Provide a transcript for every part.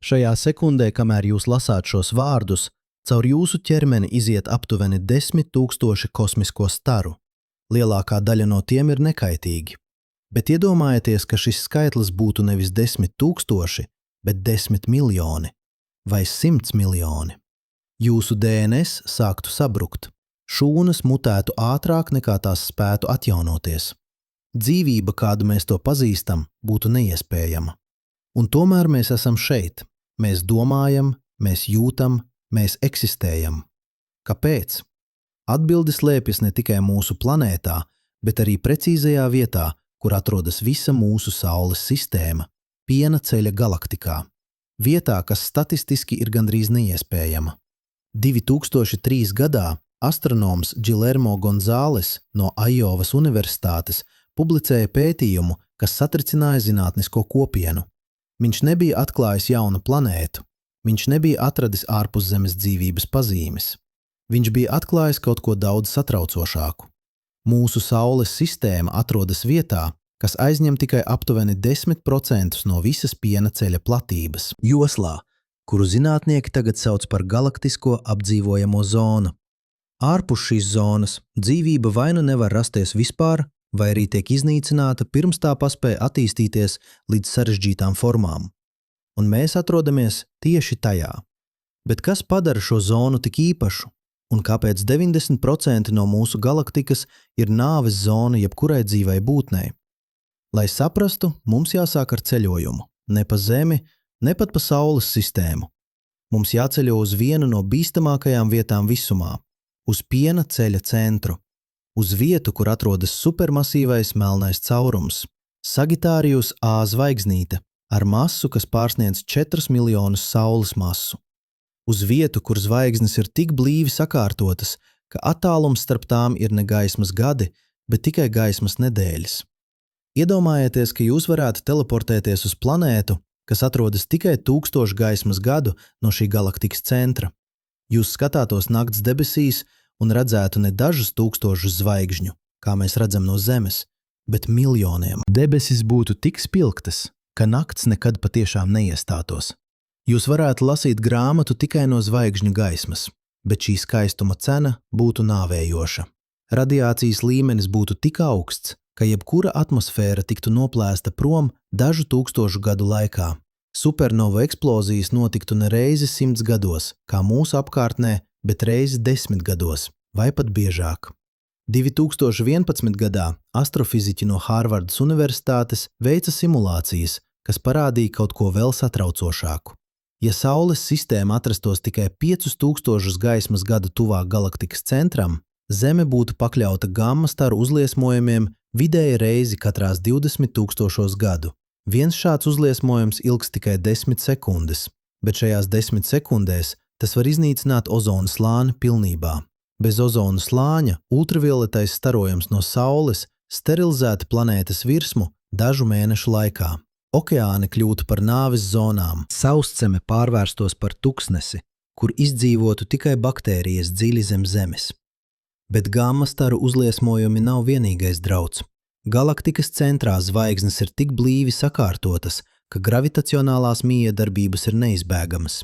Šajā sekundē, kamēr jūs lasāt šos vārdus, caur jūsu ķermeni iziet aptuveni 10 000 kosmisko staru. Lielākā daļa no tiem ir nekaitīgi. Bet iedomājieties, ka šis skaitlis būtu nevis 10 000, bet 10 miljoni vai 100 miljoni. Jūsu DNS sāktu sabrukt. Šūnas mutētu ātrāk nekā tās spētu atjaunoties. Dzīvība, kādu mēs to pazīstam, būtu neiespējama. Un tomēr mēs esam šeit. Mēs domājam, mēs jūtam, mēs eksistējam. Kāpēc? Atbilde slēpjas ne tikai mūsu planētā, bet arī precīzajā vietā, kur atrodas visa mūsu Saules sistēma – Piena ceļa galaktikā. Vietā, kas statistiski ir gandrīz neiespējama. 2003. gadā astronoms Guillermo Gonzales no Ajovas Universitātes publicēja pētījumu, kas satricināja zinātnisko kopienu. Viņš nebija atklājis jaunu planētu. Viņš nebija atradis ārpuszemes dzīvības pazīmes. Viņš bija atklājis kaut ko daudz satraucošāku. Mūsu Saules sistēma atrodas vietā, kas aizņem tikai aptuveni 10% no visas Piena ceļa platības joslā, kuru zinātnieki tagad sauc par galaktisko apdzīvojamo zonu. Ārpus šīs zonas dzīvība vai nu nevar rasties vispār, vai arī tiek iznīcināta pirms tā paspēja attīstīties līdz sarežģītām formām. Un mēs atrodamies tieši tajā. Bet kas padara šo zonu tik īpašu? Un kāpēc 90% no mūsu galaktikas ir nāves zona jebkurai dzīvai būtnei? Lai saprastu, mums jāsāk ar ceļojumu. Ne pa Zemi, ne pat pa Saules sistēmu. Mums jāceļo uz vienu no bīstamākajām vietām visumā – uz Piena ceļa centru. Uz vietu, kur atrodas supermasīvais melnais caurums – Sagitārijus A zvaigznīte ar masu, kas pārsniedz 4 miljonus Saules masu. Uz vietu, kur zvaigznes ir tik blīvi sakārtotas, ka attālums starp tām ir ne gaismas gadi, bet tikai gaismas nedēļas. Iedomājieties, ka jūs varētu teleportēties uz planētu, kas atrodas tikai 1000 gaismas gadu no šī galaktikas centra. Jūs skatātos nakts debesīs un redzētu ne dažus tūkstošus zvaigžņu, kā mēs redzam no Zemes, bet miljoniem. Debesis būtu tik spilgtas, ka nakts nekad patiešām neiestātos. Jūs varētu lasīt grāmatu tikai no zvaigžņu gaismas, bet šī skaistuma cena būtu nāvējoša. Radiācijas līmenis būtu tik augsts, ka jebkura atmosfēra tiktu noplēsta prom dažu tūkstošu gadu laikā. Supernova eksplozijas notiktu ne reizi 100 gados, kā mūsu apkārtnē, bet reizi 10 gados, vai pat biežāk. 2011. gadā astrofiziķi no Hārvardas Universitātes veica simulācijas, kas parādīja kaut ko vēl satraucošāku. Ja Saules sistēma atrastos tikai 5000 gaismas gadu tuvāk galaktikas centram, Zeme būtu pakļauta gamma staru uzliesmojumiem vidēji reizi katrās 20 000 gadu. Viens šāds uzliesmojums ilgs tikai 10 sekundes, bet šajās 10 sekundēs tas var iznīcināt ozona slāni pilnībā. Bez ozona slāņa ultravioletais starojums no Saules sterilizētu planētas virsmu dažu mēnešu laikā. Okeāni kļūtu par nāves zonām, sauszeme pārvērstos par tuksnesi, kur izdzīvotu tikai baktērijas dziļi zem Zemes. Bet gamma staru uzliesmojumi nav vienīgais drauds. Galaktikas centrā zvaigznes ir tik blīvi sakārtotas, ka gravitacionālās miedarbības ir neizbēgamas.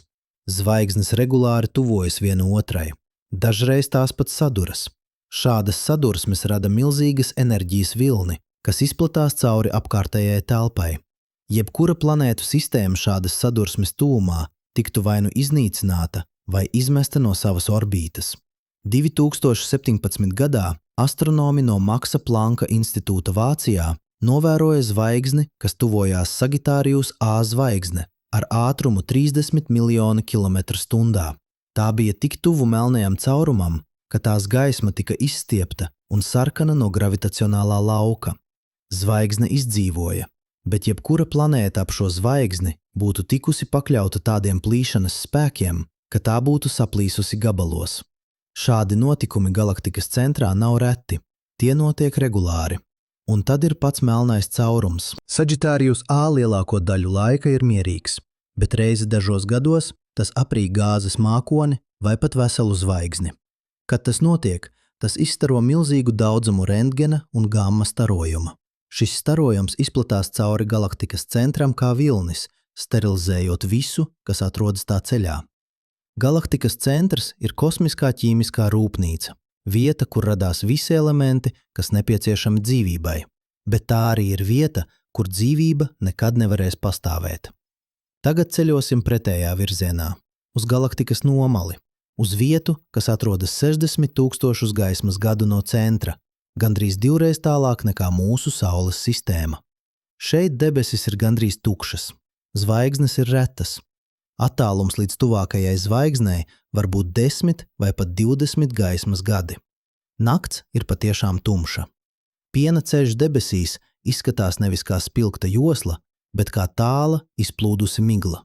Zvaigznes regulāri tuvojas viena otrai. Dažreiz tās pat saduras. Šādas sadursmes rada milzīgas enerģijas vilni, kas izplatās cauri apkārtējai telpai. Jebkura planētu sistēma šādas sadursmes tuvumā tiktu vai nu iznīcināta vai izmesta no savas orbītas. 2017. gadā astronomi no Maksa Planka institūta Vācijā novēroja zvaigzni, kas tuvojās Sagitārijus A zvaigzne ar ātrumu 30 miljoni km/h. Tā bija tik tuvu melnajam caurumam, ka tās gaisma tika izstiepta un sarkana no gravitacionālā lauka. Zvaigzne izdzīvoja, bet jebkura planēta ap šo zvaigzni būtu tikusi pakļauta tādiem plīšanas spēkiem, ka tā būtu saplīsusi gabalos. Šādi notikumi galaktikas centrā nav reti, tie notiek regulāri. Un tad ir pats melnais caurums. Sagitārijus A lielāko daļu laika ir mierīgs, bet reizi dažos gados tas aprī gāzes mākoni vai pat veselu zvaigzni. Kad tas notiek, tas izstaro milzīgu daudzumu rentgena un gamma starojuma. Šis starojums izplatās cauri galaktikas centram kā vilnis, sterilizējot visu, kas atrodas tā ceļā. Galaktikas centrs ir kosmiskā ķīmiskā rūpnīca, vieta, kur radās visi elementi, kas nepieciešami dzīvībai, bet tā arī ir vieta, kur dzīvība nekad nevarēs pastāvēt. Tagad ceļosim pretējā virzienā, uz galaktikas nomali, uz vietu, kas atrodas 60 000 gaismas gadu no centra, gandrīz 2 tālāk nekā mūsu Saules sistēma. Šeit debesis ir gandrīz tukšas, zvaigznes ir retas. Attālums līdz tuvākajai zvaigznei var būt 10 vai pat 20 gaismas gadi. Nakts ir patiešām tumša. Piena ceļš debesīs izskatās nevis kā spilgta josla, bet kā tāla, izplūdusi migla.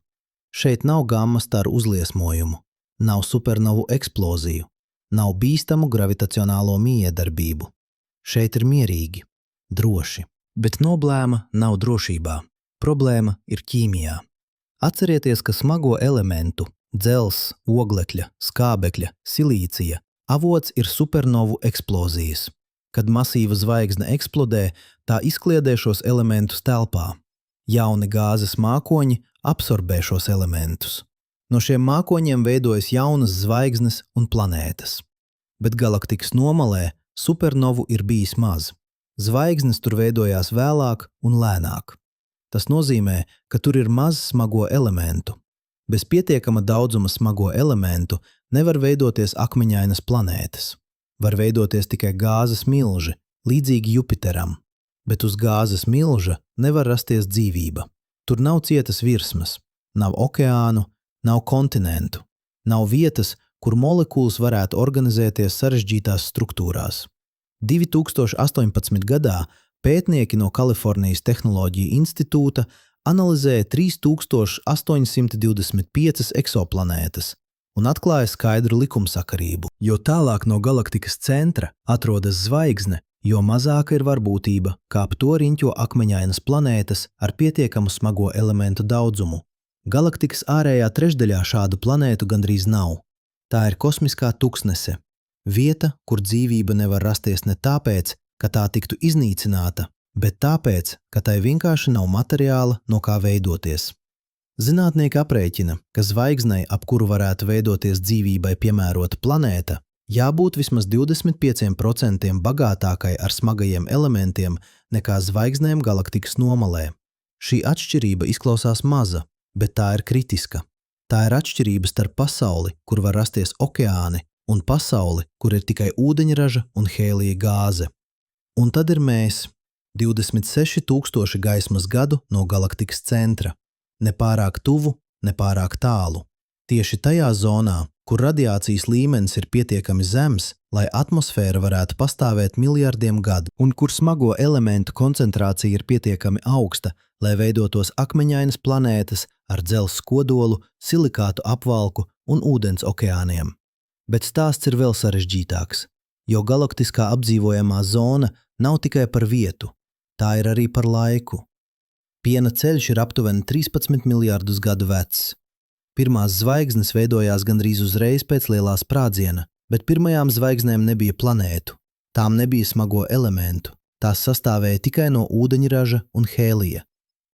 Šeit nav gamma staru uzliesmojumu, nav supernovu eksploziju, nav bīstamu gravitacionālo miedarbību. Šeit ir mierīgi, droši, bet noblēma nav drošībā. Problēma ir ķīmijā. Atcerieties, ka smago elementu – dzels, oglekļa, skābekļa, silīcija – avots ir supernovu eksplozijas. Kad masīva zvaigzne eksplodē, tā izkliedē šos elementus telpā. Jauni gāzes mākoņi absorbē šos elementus. No šiem mākoņiem veidojas jaunas zvaigznes un planētas. Bet galaktikas nomalē supernovu ir bijis maz. Zvaigznes tur veidojās vēlāk un lēnāk. Tas nozīmē, ka tur ir maz smago elementu. Bez pietiekama daudzuma smago elementu nevar veidoties akmeņainas planētas. Var veidoties tikai gāzes milži, līdzīgi Jupiteram. Bet uz gāzes milža nevar rasties dzīvība. Tur nav cietas virsmas, nav okeānu, nav kontinentu, nav vietas, kur molekulas varētu organizēties sarežģītās struktūrās. 2018. gadā pētnieki no Kalifornijas Tehnoloģiju institūta analizēja 3825 eksoplanētas un atklāja skaidru likumsakarību. Jo tālāk no galaktikas centra atrodas zvaigzne, jo mazāka ir varbūtība, kā ap to riņķo akmeņainas planētas ar pietiekamu smago elementu daudzumu. Galaktikas ārējā trešdaļā šādu planētu gandrīz nav. Tā ir kosmiskā tuksnese, vieta, kur dzīvība nevar rasties ne tāpēc, ka tā tiktu iznīcināta, bet tāpēc, ka tai vienkārši nav materiāla, no kā veidoties. Zinātnieki aprēķina, ka zvaigznei, ap kuru varētu veidoties dzīvībai piemērota planēta, jābūt vismaz 25% bagātākai ar smagajiem elementiem nekā zvaigznēm galaktikas nomalē. Šī atšķirība izklausās maza, bet tā ir kritiska. Tā ir atšķirība starp pasauli, kur var rasties okeāni, un pasauli, kur ir tikai ūdeņraža un hēlija gāze. Un tad ir mēs, 26 000 gaismas gadu no galaktikas centra. Ne pārāk tuvu, ne pārāk tālu. Tieši tajā zonā, kur radiācijas līmenis ir pietiekami zems, lai atmosfēra varētu pastāvēt miljardiem gadu, un kur smago elementu koncentrācija ir pietiekami augsta, lai veidotos akmeņainas planētas ar dzelzs kodolu, silikātu apvalku un ūdens okeāniem. Bet stāsts ir vēl sarežģītāks, jo galaktiskā apdzīvojamā zona nav tikai par vietu, tā ir arī par laiku. Piena ceļš ir aptuveni 13 miljardus gadu vecs. Pirmās zvaigznes veidojās gandrīz uzreiz pēc lielā sprādziena, bet pirmajām zvaigznēm nebija planētu. Tām nebija smago elementu, tās sastāvēja tikai no ūdeņraža un hēlija.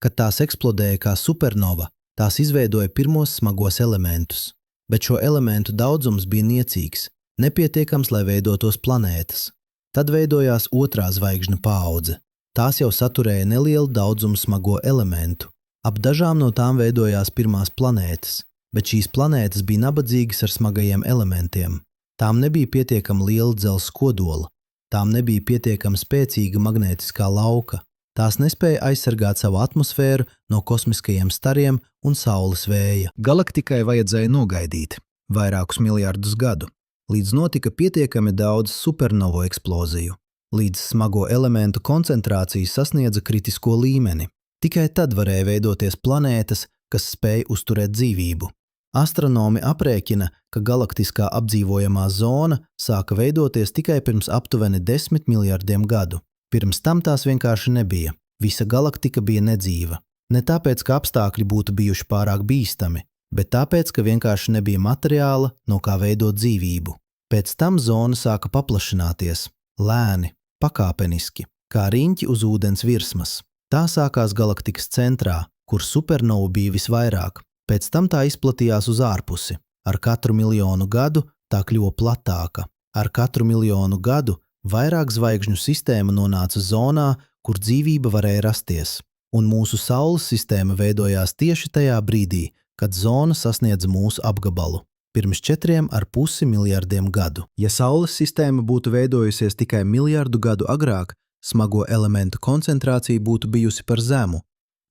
Kad tās eksplodēja kā supernova, tās izveidoja pirmos smagos elementus, bet šo elementu daudzums bija niecīgs, nepietiekams, lai veidotos planētas. Tad veidojās otrā zvaigžņu paudze. Tās jau saturēja nelielu daudzumu smago elementu. Ap dažām no tām veidojās pirmās planētas, bet šīs planētas bija nabadzīgas ar smagajiem elementiem. Tām nebija pietiekama liela dzelzs kodola, tām nebija pietiekama spēcīga magnētiskā lauka, tās nespēja aizsargāt savu atmosfēru no kosmiskajiem stariem un saules vēja. Galaktikai vajadzēja nogaidīt vairākus miljardus gadu, līdz notika pietiekami daudz supernovu eksploziju, līdz smago elementu koncentrācija sasniedza kritisko līmeni. Tikai tad varēja veidoties planētas, kas spēj uzturēt dzīvību. Astronomi aprēķina, ka galaktiskā apdzīvojamā zona sāka veidoties tikai pirms aptuveni 10 miljardiem gadu. Pirms tam tās vienkārši nebija. Visa galaktika bija nedzīva. Ne tāpēc, ka apstākļi būtu bijuši pārāk bīstami, bet tāpēc, ka vienkārši nebija materiāla, no kā veidot dzīvību. Pēc tam zona sāka paplašināties, lēni, pakāpeniski, kā riņķi uz ūdens virsmas. Tā sākās galaktikas centrā, kur supernovu bija visvairāk. Pēc tam tā izplatījās uz ārpusi. Ar katru miljonu gadu tā kļuva platāka. Ar katru miljonu gadu vairāk zvaigžņu sistēma nonāca zonā, kur dzīvība varēja rasties. Un mūsu Saules sistēma veidojās tieši tajā brīdī, kad zona sasniedza mūsu apgabalu. Pirms 4,5 miljardiem gadu. Ja Saules sistēma būtu veidojusies tikai miljardu gadu agrāk, smago elementu koncentrācija būtu bijusi par zemu.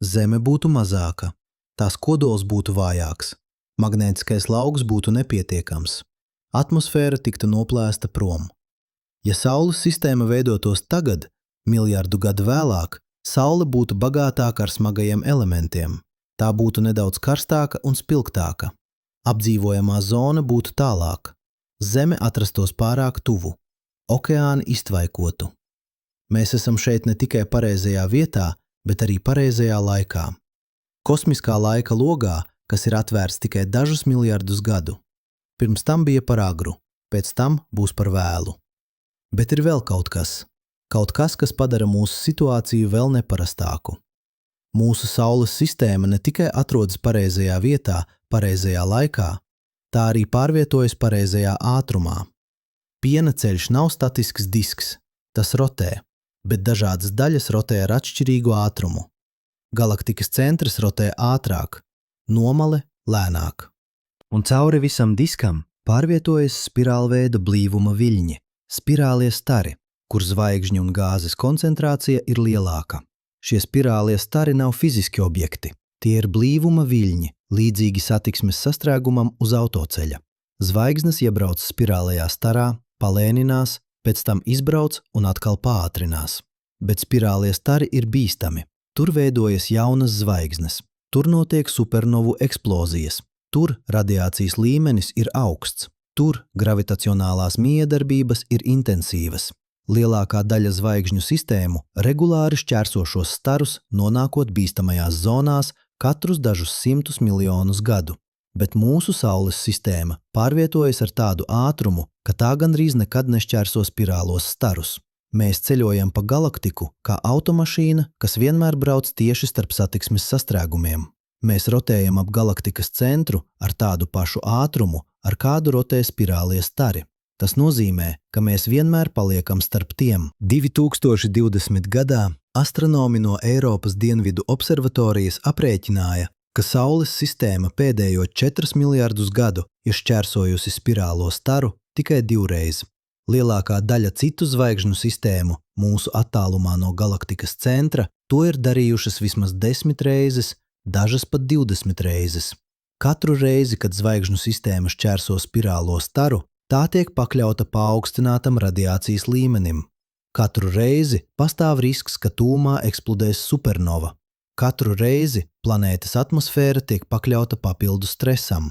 Zeme būtu mazāka. Tās kodols būtu vājāks. Magnētiskais lauks būtu nepietiekams. Atmosfēra tiktu noplēsta prom. Ja Saules sistēma veidotos tagad, miljardu gadu vēlāk, Saule būtu bagātāka ar smagajiem elementiem. Tā būtu nedaudz karstāka un spilgtāka. Apdzīvojamā zona būtu tālāk. Zeme atrastos pārāk tuvu. Okeāni iztvaikotu. Mēs esam šeit ne tikai pareizajā vietā, bet arī pareizajā laikā. Kosmiskā laika logā, kas ir atvērts tikai dažus miljardus gadu. Pirms tam bija par agru, pēc tam būs par vēlu. Bet ir vēl kaut kas. Kaut kas, kas padara mūsu situāciju vēl neparastāku. Mūsu Saules sistēma ne tikai atrodas pareizajā vietā, pareizajā laikā, tā arī pārvietojas pareizajā ātrumā. Piena ceļš nav statisks disks, tas rotē, bet dažādas daļas rotē ar atšķirīgu ātrumu. Galaktikas centrs rotē ātrāk, nomale lēnāk. Un cauri visam diskam pārvietojas spirālveida blīvuma viļņi, spirālie stari, kur zvaigžņu un gāzes koncentrācija ir lielāka. Šie spirālie stari nav fiziski objekti. Tie ir blīvuma viļņi, līdzīgi satiksmes sastrēgumam uz autoceļa. Zvaigznes iebrauc spirālajā starā, palēninās, pēc tam izbrauc un atkal pātrinās. Bet spirālie stari ir bīstami. Tur veidojas jaunas zvaigznes. Tur notiek supernovu eksplozijas. Tur radiācijas līmenis ir augsts. Tur gravitacionālās miedarbības ir intensīvas. Lielākā daļa zvaigžņu sistēmu regulāri šķērso šos starus, nonākot bīstamajās zonās katrus dažus 100 miljonus gadu. Bet mūsu Saules sistēma pārvietojas ar tādu ātrumu, ka tā gandrīz nekad nešķērso spirālos starus. Mēs ceļojam pa galaktiku kā automašīna, kas vienmēr brauc tieši starp satiksmes sastrēgumiem. Mēs rotējam ap galaktikas centru ar tādu pašu ātrumu, ar kādu rotē spirālie stari. Tas nozīmē, ka mēs vienmēr paliekam starp tiem. 2020. gadā astronomi no Eiropas Dienvidu observatorijas aprēķināja, ka Saules sistēma pēdējo 4 miljardus gadu ir šķērsojusi spirālo staru tikai 2 reizi. Lielākā daļa citu zvaigžņu sistēmu mūsu attālumā no galaktikas centra to ir darījušas vismaz 10 reizes, dažas pat 20 reizes. Katru reizi, kad zvaigžņu sistēma šķērso spirālo staru, tā tiek pakļauta paaugstinātam radiācijas līmenim. Katru reizi pastāv risks, ka tūmā eksplodēs supernova. Katru reizi planētas atmosfēra tiek pakļauta papildu stresam.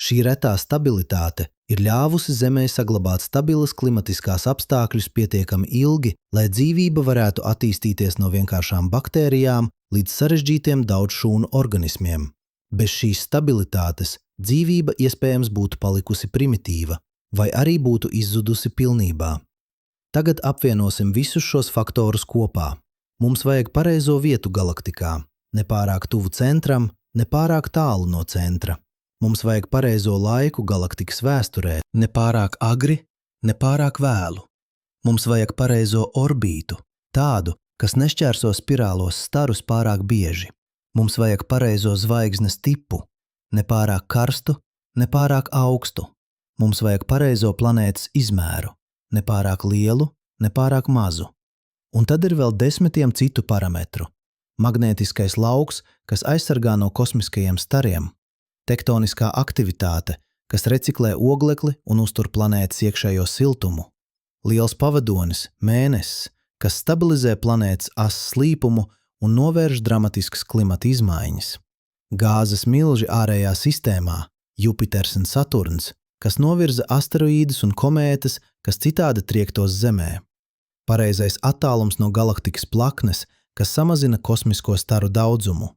Šī retā stabilitāte ir ļāvusi Zemei saglabāt stabilas klimatiskās apstākļus pietiekami ilgi, lai dzīvība varētu attīstīties no vienkāršām baktērijām līdz sarežģītiem daudzšūnu organismiem. Bez šīs stabilitātes dzīvība iespējams būtu palikusi primitīva, vai arī būtu izzudusi pilnībā. Tagad apvienosim visus šos faktorus kopā. Mums vajag pareizo vietu galaktikā, ne pārāk tuvu centram, ne pārāk tālu no centra. Mums vajag pareizo laiku galaktikas vēsturē, ne pārāk agri, ne pārāk vēlu. Mums vajag pareizo orbītu, tādu, kas nešķērso spirālos starus pārāk bieži. Mums vajag pareizo zvaigznes tipu, ne pārāk karstu, ne pārāk augstu. Mums vajag pareizo planētas izmēru, ne pārāk lielu, ne pārāk mazu. Un tad ir vēl 10 citu parametru. Magnētiskais lauks, kas aizsargā no kosmiskajiem stariem. Tektoniskā aktivitāte, kas reciklē oglekli un uztur planētas iekšējo siltumu. Liels pavadonis, mēnesis, kas stabilizē planētas asas slīpumu un novērš dramatiskas klimata izmaiņas. Gāzes milži ārējā sistēmā, Jupiters un Saturns, kas novirza asteroīdus un komētas, kas citādi triektos Zemē. Pareizais attālums no galaktikas plaknes, kas samazina kosmisko staru daudzumu.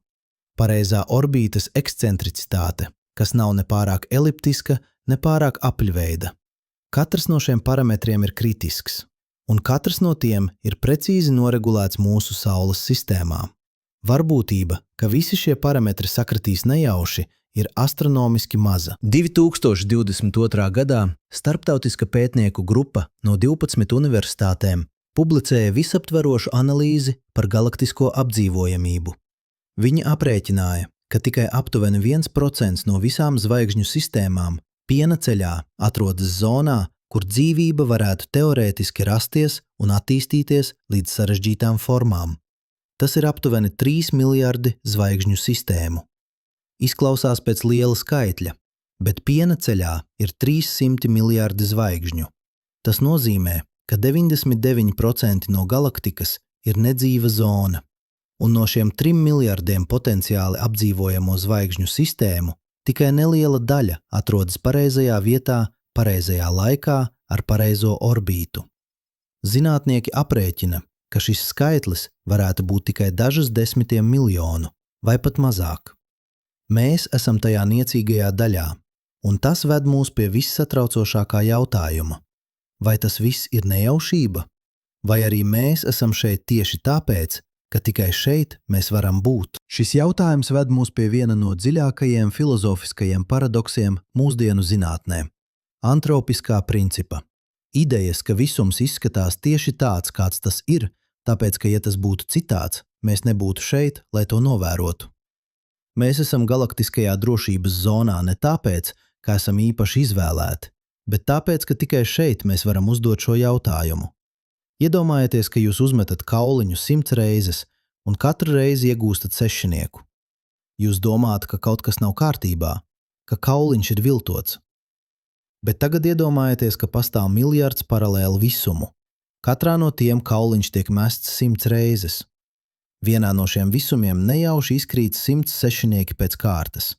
Pareizā orbītas ekscentricitāte, kas nav ne pārāk eliptiska, ne pārāk apļveida. Katrs no šiem parametriem ir kritisks, un katrs no tiem ir precīzi noregulēts mūsu Saules sistēmā. Varbūtība, ka visi šie parametri sakritīs nejauši, ir astronomiski maza. 2022. gadā starptautiska pētnieku grupa no 12 universitātēm publicēja visaptverošu analīzi par galaktisko apdzīvojamību. Viņi aprēķināja, ka tikai aptuveni 1% no visām zvaigžņu sistēmām piena ceļā atrodas zonā, kur dzīvība varētu teorētiski rasties un attīstīties līdz sarežģītām formām. Tas ir aptuveni 3 miljardi zvaigžņu sistēmu. Izklausās pēc liela skaitļa, bet piena ceļā ir 300 miljardi zvaigžņu. Tas nozīmē, ka 99% no galaktikas ir nedzīva zona, un no šiem 3 miljardiem potenciāli apdzīvojamo zvaigžņu sistēmu tikai neliela daļa atrodas pareizajā vietā, pareizajā laikā ar pareizo orbītu. Zinātnieki aprēķina, ka šis skaitlis varētu būt tikai dažas desmitiem miljonu vai pat mazāk. Mēs esam tajā niecīgajā daļā, un tas ved mūs pie vissatraucošākā jautājuma. Vai tas viss ir nejaušība? Vai arī mēs esam šeit tieši tāpēc, ka tikai šeit mēs varam būt? Šis jautājums ved mūs pie viena no dziļākajiem filozofiskajiem paradoksiem mūsdienu zinātnē – antropiskā principa. Idejas, ka visums izskatās tieši tāds, kāds tas ir, tāpēc, ka ja tas būtu citāds, mēs nebūtu šeit, lai to novērotu. Mēs esam galaktiskajā drošības zonā ne tāpēc, ka esam īpaši izvēlēti, bet tāpēc, ka tikai šeit mēs varam uzdot šo jautājumu. Iedomājieties, ka jūs uzmetat kauliņu 100 reizes un katru reizi iegūstat sešinieku. Jūs domājat, ka kaut kas nav kārtībā, ka kauliņš ir viltots. Bet tagad iedomājieties, ka pastāv miljards paralēlu visumu. Katrā no tiem kauliņš tiek mests 100 reizes. Vienā no šiem visumiem nejauši izkrīt 100 sešinieki pēc kārtas.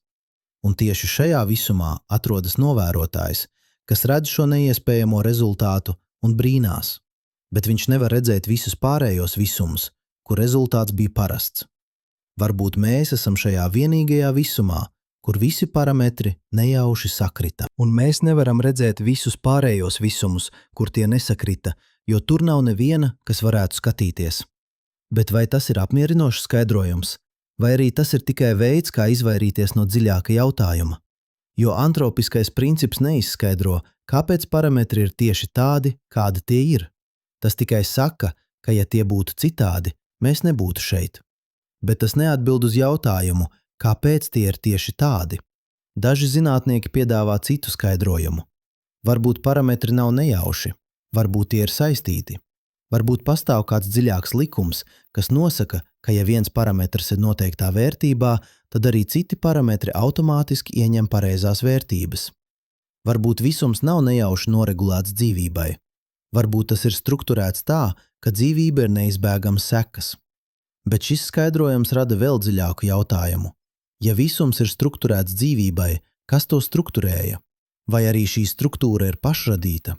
Un tieši šajā visumā atrodas novērotājs, kas redz šo neiespējamo rezultātu un brīnās. Bet viņš nevar redzēt visus pārējos visumus, kur rezultāts bija parasts. Varbūt mēs esam šajā vienīgajā visumā, kur visi parametri nejauši sakrita. Un mēs nevaram redzēt visus pārējos visumus, kur tie nesakrita, jo tur nav neviena, kas varētu skatīties. Bet vai tas ir apmierinošs skaidrojums, vai arī tas ir tikai veids, kā izvairīties no dziļāka jautājuma? Jo antropiskais princips neizskaidro, kāpēc parametri ir tieši tādi, kādi tie ir. Tas tikai saka, ka ja tie būtu citādi, mēs nebūtu šeit. Bet tas neatbild uz jautājumu, kāpēc tie ir tieši tādi. Daži zinātnieki piedāvā citu skaidrojumu. Varbūt parametri nav nejauši, varbūt tie ir saistīti. Varbūt pastāv kāds dziļāks likums, kas nosaka, ka ja viens parametrs ir noteiktā vērtībā, tad arī citi parametri automātiski ieņem pareizās vērtības. Varbūt visums nav nejauši noregulēts dzīvībai. Varbūt tas ir strukturēts tā, ka dzīvība ir neizbēgams sekas. Bet šis skaidrojums rada vēl dziļāku jautājumu. Ja visums ir strukturēts dzīvībai, kas to strukturēja? Vai arī šī struktūra ir pašradīta?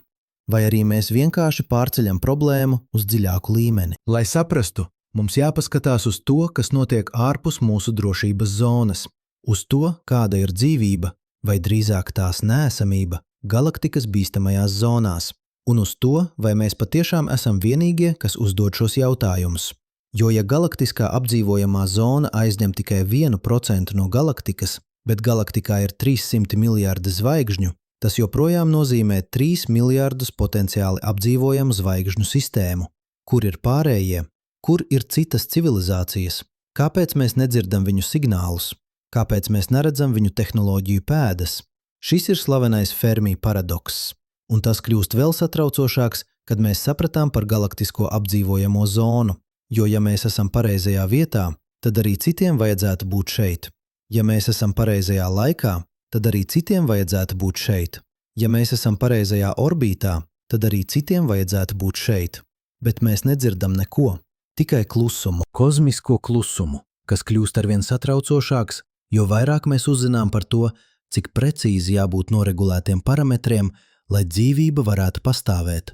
Vai arī mēs vienkārši pārceļam problēmu uz dziļāku līmeni? Lai saprastu, mums jāpaskatās uz to, kas notiek ārpus mūsu drošības zonas, uz to, kāda ir dzīvība, vai drīzāk tās neesamība galaktikas bīstamajās zonās, un uz to, vai mēs patiešām esam vienīgie, kas uzdod šos jautājumus. Jo ja galaktiskā apdzīvojamā zona aizņem tikai 1% no galaktikas, bet galaktikā ir 300 miljardi zvaigžņu, tas joprojām nozīmē 3 miljardus potenciāli apdzīvojamu zvaigžņu sistēmu. Kur ir pārējie? Kur ir citas civilizācijas? Kāpēc mēs nedzirdam viņu signālus? Kāpēc mēs neredzam viņu tehnoloģiju pēdas? Šis ir slavenais Fermi paradokss, un tas kļūst vēl satraucošāks, kad mēs sapratām par galaktisko apdzīvojamo zonu. Jo ja mēs esam pareizajā vietā, tad arī citiem vajadzētu būt šeit. Ja mēs esam pareizajā laikā, tad arī citiem vajadzētu būt šeit. Ja mēs esam pareizajā orbītā, tad arī citiem vajadzētu būt šeit. Bet mēs nedzirdam neko, tikai klusumu, kozmisko klusumu, kas kļūst arvien satraucošāks, jo vairāk mēs uzzinām par to, cik precīzi jābūt noregulētiem parametriem, lai dzīvība varētu pastāvēt.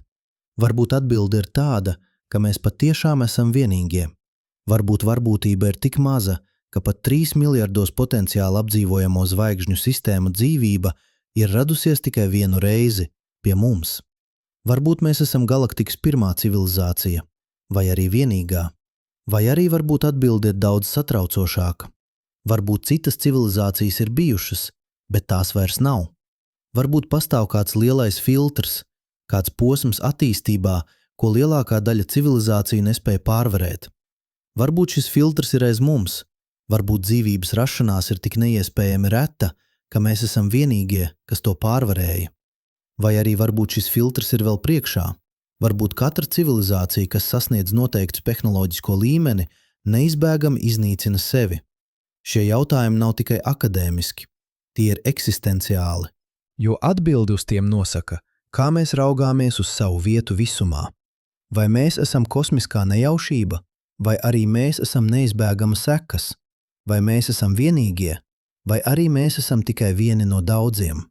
Varbūt atbilde ir tāda, ka mēs patiešām esam vienīgie. Varbūt varbūtība ir tik maza, ka pat 3 miljardos potenciāli apdzīvojamo zvaigžņu sistēmu dzīvība ir radusies tikai vienu reizi pie mums. Varbūt mēs esam galaktikas pirmā civilizācija, vai arī vienīgā. Vai arī varbūt atbilde ir daudz satraucošāka. Varbūt citas civilizācijas ir bijušas, bet tās vairs nav. Varbūt pastāv kāds lielais filtrs, kāds posms attīstībā, ko lielākā daļa civilizāciju nespēja pārvarēt. Varbūt šis filtrs ir aiz mums, varbūt dzīvības rašanās ir tik neiespējami reta, ka mēs esam vienīgie, kas to pārvarēja. Vai arī varbūt šis filtrs ir vēl priekšā. Varbūt katra civilizācija, kas sasniedz noteiktu tehnoloģisko līmeni, neizbēgami iznīcina sevi. Šie jautājumi nav tikai akadēmiski, tie ir eksistenciāli. Jo atbildi uz tiem nosaka, kā mēs raugāmies uz savu vietu visumā. Vai mēs esam kosmiskā nejaušība, vai arī mēs esam neizbēgama sekas, vai mēs esam vienīgie, vai arī mēs esam tikai vieni no daudziem.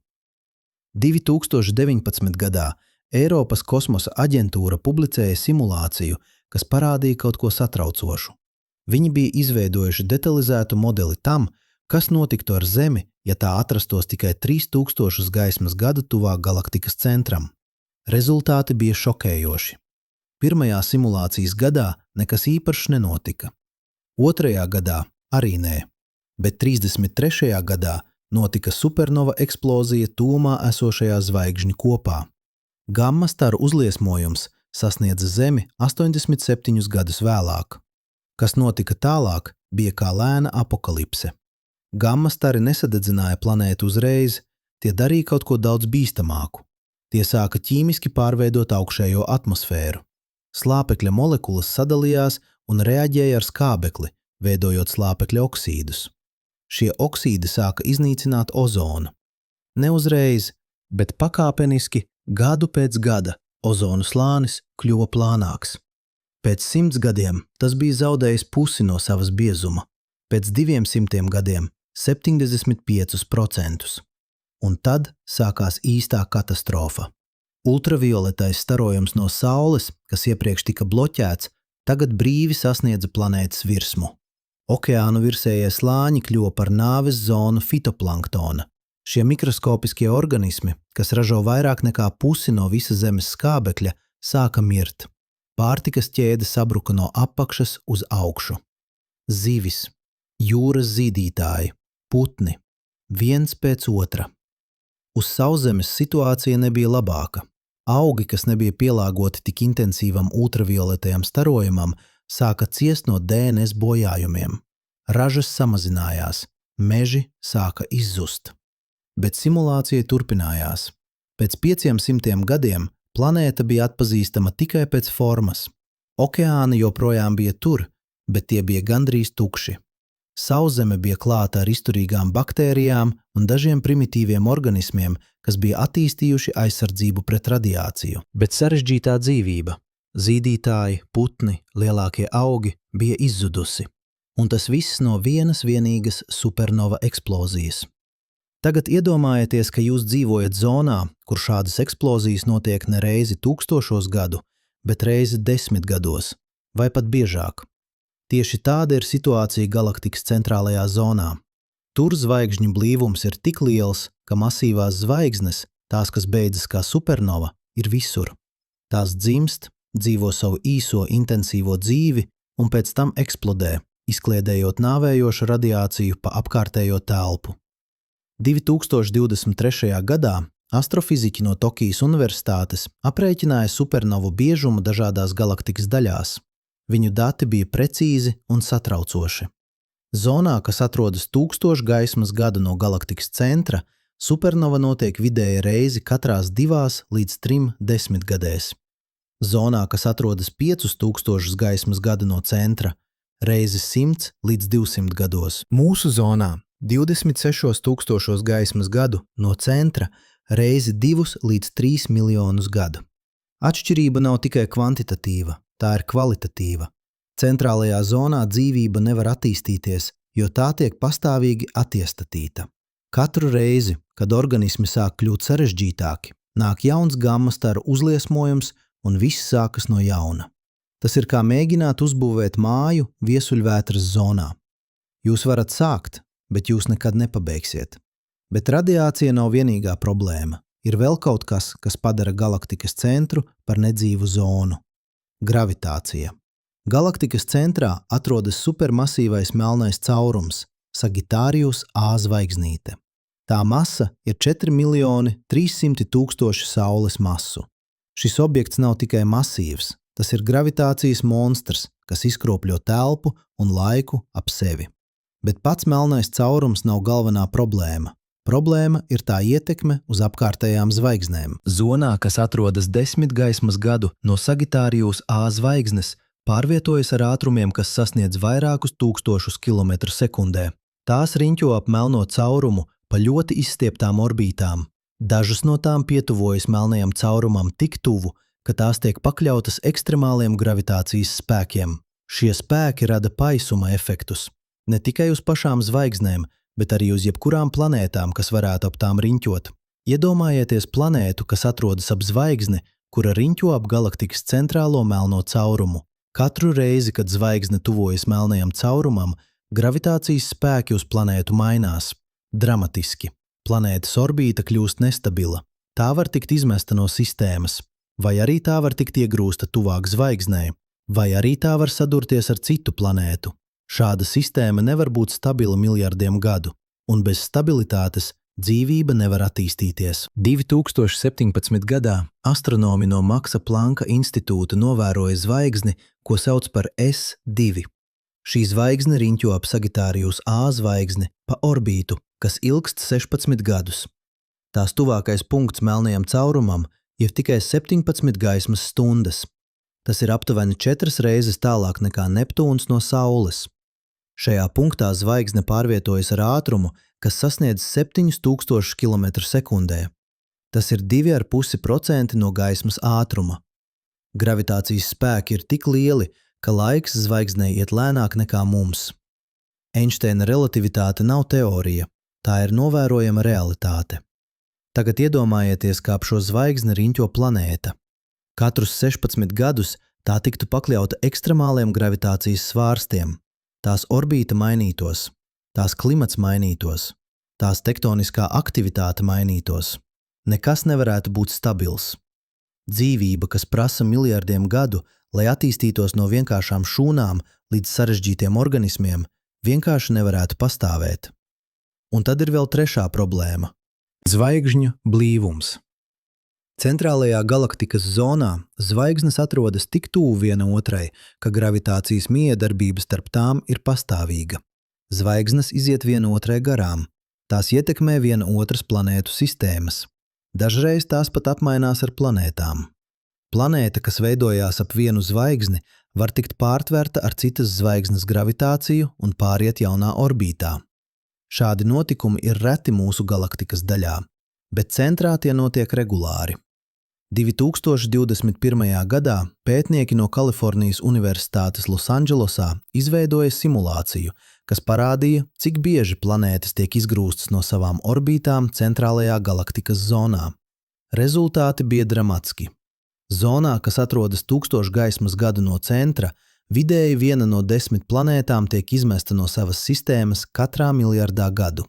2019. gadā Eiropas kosmosa aģentūra publicēja simulāciju, kas parādīja kaut ko satraucošu. Viņi bija izveidojuši detalizētu modeli tam, kas notiktu ar Zemi, ja tā atrastos tikai 3000 gaismas gadu tuvāk galaktikas centram. Rezultāti bija šokējoši. Pirmajā simulācijas gadā nekas īpašs nenotika. Otrajā gadā arī nē, bet 33. gadā notika supernova eksplozija tūmā esošajā zvaigžņu kopā. Gamma staru uzliesmojums sasniedza Zemi 87 gadus vēlāk. Kas notika tālāk, bija kā lēna apokalipse. Gamma stari nesadedzināja planētu uzreiz, tie darīja kaut ko daudz bīstamāku. Tie sāka ķīmiski pārveidot augšējo atmosfēru. Slāpekļa molekulas sadalījās un reaģēja ar skābekli, veidojot slāpekļa oksīdus. Šie oksīdi sāka iznīcināt ozonu. Ne uzreiz, bet pakāpeniski gadu pēc gada ozonu slānis kļuva plānāks. Pēc 100 gadiem tas bija zaudējis pusi no savas biezuma, pēc 200 gadiem 75%. Un tad sākās īstā katastrofa. Ultravioletais starojums no Saules, kas iepriekš tika bloķēts, tagad brīvi sasniedza planētas virsmu. Okeānu virsējie slāņi kļuva par nāves zonu fitoplanktona. Šie mikroskopiskie organismi, kas ražo vairāk nekā pusi no visa Zemes skābekļa, sāka mirt. Pārtikas ķēde sabruka no apakšas uz augšu. Zivis, jūras zīdītāji, putni, viens pēc otra. Uz sauszemes situācija nebija labāka. Augi, kas nebija pielāgoti tik intensīvam ultravioletajam starojumam, sāka ciest no DNS bojājumiem. Ražas samazinājās, meži sāka izzust. Bet simulācija turpinājās. Pēc 500 gadiem planēta bija atpazīstama tikai pēc formas. Okeāni joprojām bija tur, bet tie bija gandrīz tukši. Sauszeme bija klāta ar izturīgām baktērijām un dažiem primitīviem organismiem, kas bija attīstījuši aizsardzību pret radiāciju. Bet sarežģītā dzīvība, zīdītāji, putni, lielākie augi bija izzudusi. Un tas viss no vienas vienīgas supernova eksplozijas. Tagad iedomājieties, ka jūs dzīvojat zonā, kur šādas eksplozijas notiek ne reizi 1000 gadu, bet reizi 10 gados, vai pat biežāk. Tieši tāda ir situācija galaktikas centrālajā zonā. Tur zvaigžņu blīvums ir tik liels, ka masīvās zvaigznes, tās, kas beidzas kā supernova, ir visur. Tās dzimst, dzīvo savu īso intensīvo dzīvi un pēc tam eksplodē, izkliedējot nāvējošu radiāciju pa apkārtējo telpu. 2023. gadā astrofiziķi no Tokijas universitātes aprēķināja supernovu biežumu dažādās galaktikas daļās. Viņu dati bija precīzi un satraucoši. Zonā, kas atrodas 1000 gaismas gadu no galaktikas centra, supernova notiek vidēji reizi katrās 2 līdz 3 desmitgadēs. Zonā, kas atrodas 5000 gaismas gadu no centra, reizi 100 līdz 200 gados. Mūsu zonā 26,000 gaismas gadu no centra reizi 2 līdz 3 miljonus gadu. Atšķirība nav tikai kvantitatīva, tā ir kvalitatīva. Centrālajā zonā dzīvība nevar attīstīties, jo tā tiek pastāvīgi attiestatīta. Katru reizi, kad organismi sāk kļūt sarežģītāki, nāk jauns gamma staru uzliesmojums un viss sākas no jauna. Tas ir kā mēģināt uzbūvēt māju viesuļvētras zonā. Jūs varat sākt, bet jūs nekad nepabeigsiet. Bet radiācija nav vienīgā problēma. Ir vēl kaut kas, kas padara galaktikas centru par nedzīvu zonu. Gravitācija. Galaktikas centrā atrodas supermasīvais melnais caurums – Sagitārijus A zvaigznīte. Tā masa ir 4.300.000 Saules masu. Šis objekts nav tikai masīvs, tas ir gravitācijas monstrs, kas izkropļo telpu un laiku ap sevi. Bet pats melnais caurums nav galvenā problēma. Problēma ir tā ietekme uz apkārtējām zvaigznēm. Zonā, kas atrodas 10 gaismas gadu no Sagitārijus A zvaigznes, pārvietojas ar ātrumiem, kas sasniedz vairākus tūkstošus kilometru sekundē. Tās riņķo ap melno caurumu pa ļoti izstieptām orbītām. Dažas no tām pietuvojas melnajam caurumam tik tuvu, ka tās tiek pakļautas ekstremāliem gravitācijas spēkiem. Šie spēki rada paisuma efektus. Ne tikai uz pašām zvaigznēm, bet arī uz jebkurām planētām, kas varētu ap tām riņķot. Iedomājieties planētu, kas atrodas ap zvaigzni, kura riņķo ap galaktikas centrālo melno caurumu. Katru reizi, kad zvaigzne tuvojas melnajam caurumam, gravitācijas spēki uz planētu mainās. Dramatiski. Planētas orbīta kļūst nestabila. Tā var tikt izmesta no sistēmas, vai arī tā var tikt iegrūsta tuvāk zvaigznei, vai arī tā var sadurties ar citu planētu. Šāda sistēma nevar būt stabila miljardiem gadu, un bez stabilitātes dzīvība nevar attīstīties. 2017. gadā astronomi no Maksa Planka institūta novēroja zvaigzni, ko sauc par S2. Šī zvaigzne riņķo ap Sagitārijus A zvaigzni pa orbītu, kas ilgst 16 gadus. Tās tuvākais punkts melnajam caurumam ir tikai 17 gaismas stundas. Tas ir aptuveni 4 reizes tālāk nekā Neptūns no Saules. Šajā punktā zvaigzne pārvietojas ar ātrumu, kas sasniedz 7000 km/sekundē. Tas ir 2,5% no gaismas ātruma. Gravitācijas spēki ir tik lieli, ka laiks zvaigznei iet lēnāk nekā mums. Einšteina relativitāte nav teorija, tā ir novērojama realitāte. Tagad iedomājieties, kā ap šo zvaigzni riņķo planēta. Katrus 16 gadus tā tiktu pakļauta ekstremāliem gravitācijas svārstiem. Tās orbīta mainītos, tās klimats mainītos, tās tektoniskā aktivitāte mainītos. Nekas nevarētu būt stabils. Dzīvība, kas prasa miljardiem gadu, lai attīstītos no vienkāršām šūnām līdz sarežģītiem organismiem, vienkārši nevarētu pastāvēt. Un tad ir vēl trešā problēma – zvaigžņu blīvums. Centrālajā galaktikas zonā zvaigznes atrodas tik tuvu viena otrai, ka gravitācijas miedarbība starp tām ir pastāvīga. Zvaigznes iziet viena otrai garām. Tās ietekmē viena otras planētu sistēmas. Dažreiz tās pat apmainās ar planētām. Planēta, kas veidojās ap vienu zvaigzni, var tikt pārtverta ar citas zvaigznes gravitāciju un pāriet jaunā orbītā. Šādi notikumi ir reti mūsu galaktikas daļā, bet centrā tie notiek regulāri. 2021. gadā pētnieki no Kalifornijas Universitātes Losandželosā izveidoja simulāciju, kas parādīja, cik bieži planētas tiek izgrūstas no savām orbītām centrālajā galaktikas zonā. Rezultāti bija dramatiski. Zonā, kas atrodas 1000 gaismas gadu no centra, vidēji viena no 10 planētām tiek izmesta no savas sistēmas katrā miljardā gadu.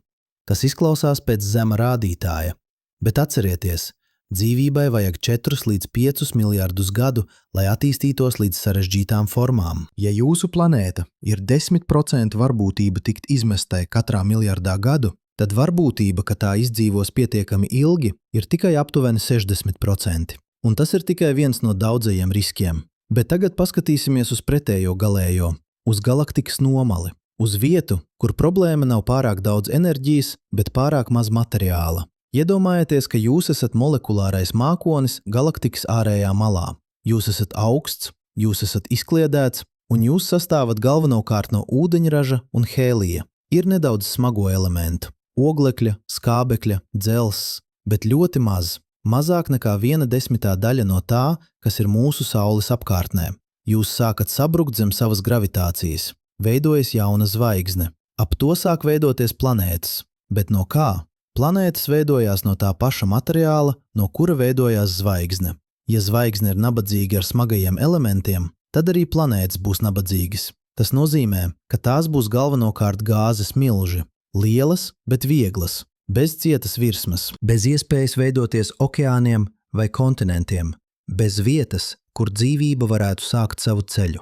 Tas izklausās pēc zema rādītāja, bet atcerieties, dzīvībai vajag 4 līdz 5 miljardus gadu, lai attīstītos līdz sarežģītām formām. Ja jūsu planēta ir 10% varbūtība tikt izmestai katrā miljardā gadu, tad varbūtība, ka tā izdzīvos pietiekami ilgi, ir tikai aptuveni 60%. Un tas ir tikai viens no daudzajiem riskiem. Bet tagad paskatīsimies uz pretējo galējo, uz galaktikas nomali, uz vietu, kur problēma nav pārāk daudz enerģijas, bet pārāk maz materiāla. Iedomājieties, ka jūs esat molekulārais mākonis galaktikas ārējā malā. Jūs esat augsts, jūs esat izkliedēts, un jūs sastāvat galvenokārt no ūdeņraža un hēlija. Ir nedaudz smago elementu – oglekļa, skābekļa, dzelzs, bet ļoti maz. Mazāk nekā 1/10 daļa no tā, kas ir mūsu Saules apkārtnē. Jūs sākat sabrukt zem savas gravitācijas. Veidojas jauna zvaigzne. Ap to sāk veidoties planētas. Bet no kā? Planētas veidojās no tā paša materiāla, no kura veidojās zvaigzne. Ja zvaigzne ir nabadzīga ar smagajiem elementiem, tad arī planētas būs nabadzīgas. Tas nozīmē, ka tās būs galvenokārt gāzes milži. Lielas, bet vieglas. Bez cietas virsmas, bez iespējas veidoties okeāniem vai kontinentiem, bez vietas, kur dzīvība varētu sākt savu ceļu.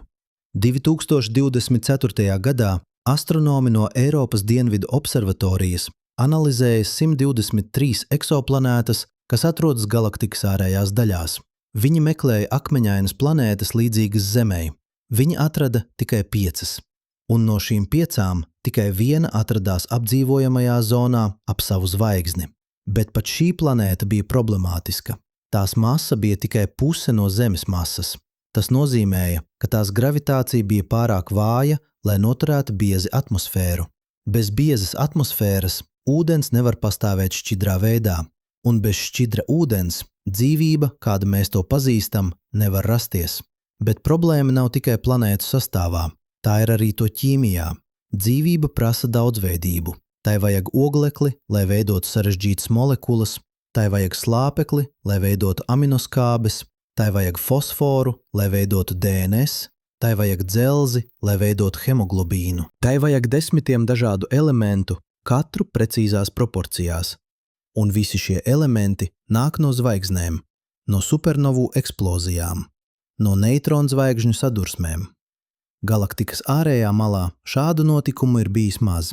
2024. gadā astronomi no Eiropas Dienvidu observatorijas analizēja 123 eksoplanētas, kas atrodas galaktikas ārējās daļās. Viņi meklēja akmeņainas planētas līdzīgas Zemei. Viņi atrada tikai 5, un no šīm 5 tikai viena atradās apdzīvojamajā zonā ap savu zvaigzni. Bet pat šī planēta bija problemātiska. Tās masa bija tikai puse no Zemes masas. Tas nozīmēja, ka tās gravitācija bija pārāk vāja, lai noturētu biezi atmosfēru. Bez biezas atmosfēras ūdens nevar pastāvēt šķidrā veidā, un bez šķidra ūdens dzīvība, kāda mēs to pazīstam, nevar rasties. Bet problēma nav tikai planētu sastāvā, tā ir arī to ķīmijā. Dzīvība prasa daudzveidību. Tai vajag oglekli, lai veidotu sarežģītas molekulas, tai vajag slāpekli, lai veidotu aminoskābes, tai vajag fosforu, lai veidotu DNS, tai vajag dzelzi, lai veidotu hemoglobīnu. Tai vajag 10 dažādu elementu, katru precīzās proporcijās. Un visi šie elementi nāk no zvaigznēm, no supernovu eksplozijām, no neitronu zvaigžņu sadursmēm. Galaktikas ārējā malā šādu notikumu ir bijis maz.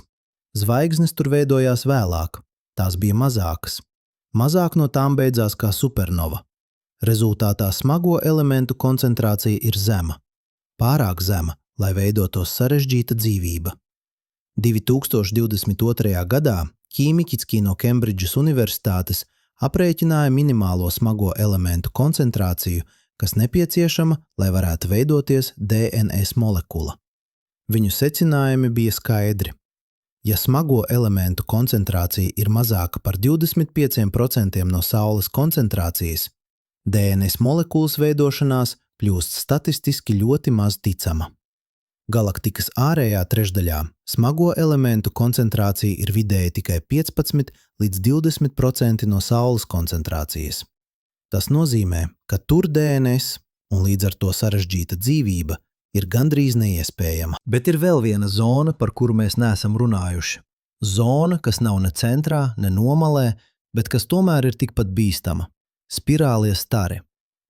Zvaigznes tur veidojās vēlāk, tās bija mazākas. Mazāk no tām beidzās kā supernova. Rezultātā smago elementu koncentrācija ir zema, pārāk zema, lai veidotos sarežģīta dzīvība. 2022. gadā ķīmiķi no Kembridžas Universitātes aprēķināja minimālo smago elementu koncentrāciju, kas nepieciešama, lai varētu veidoties DNS molekula. Viņu secinājumi bija skaidri. Ja smago elementu koncentrācija ir mazāka par 25% no Saules koncentrācijas, DNS molekulas veidošanās kļūst statistiski ļoti maz ticama. Galaktikas ārējā trešdaļā smago elementu koncentrācija ir vidēji tikai 15 līdz 20% no Saules koncentrācijas. Tas nozīmē, ka tur DNS un līdz ar to sarežģīta dzīvība ir gandrīz neiespējama. Bet ir vēl viena zona, par kuru mēs neesam runājuši. Zona, kas nav ne centrā, ne nomalē, bet kas tomēr ir tikpat bīstama. Spirālie stari.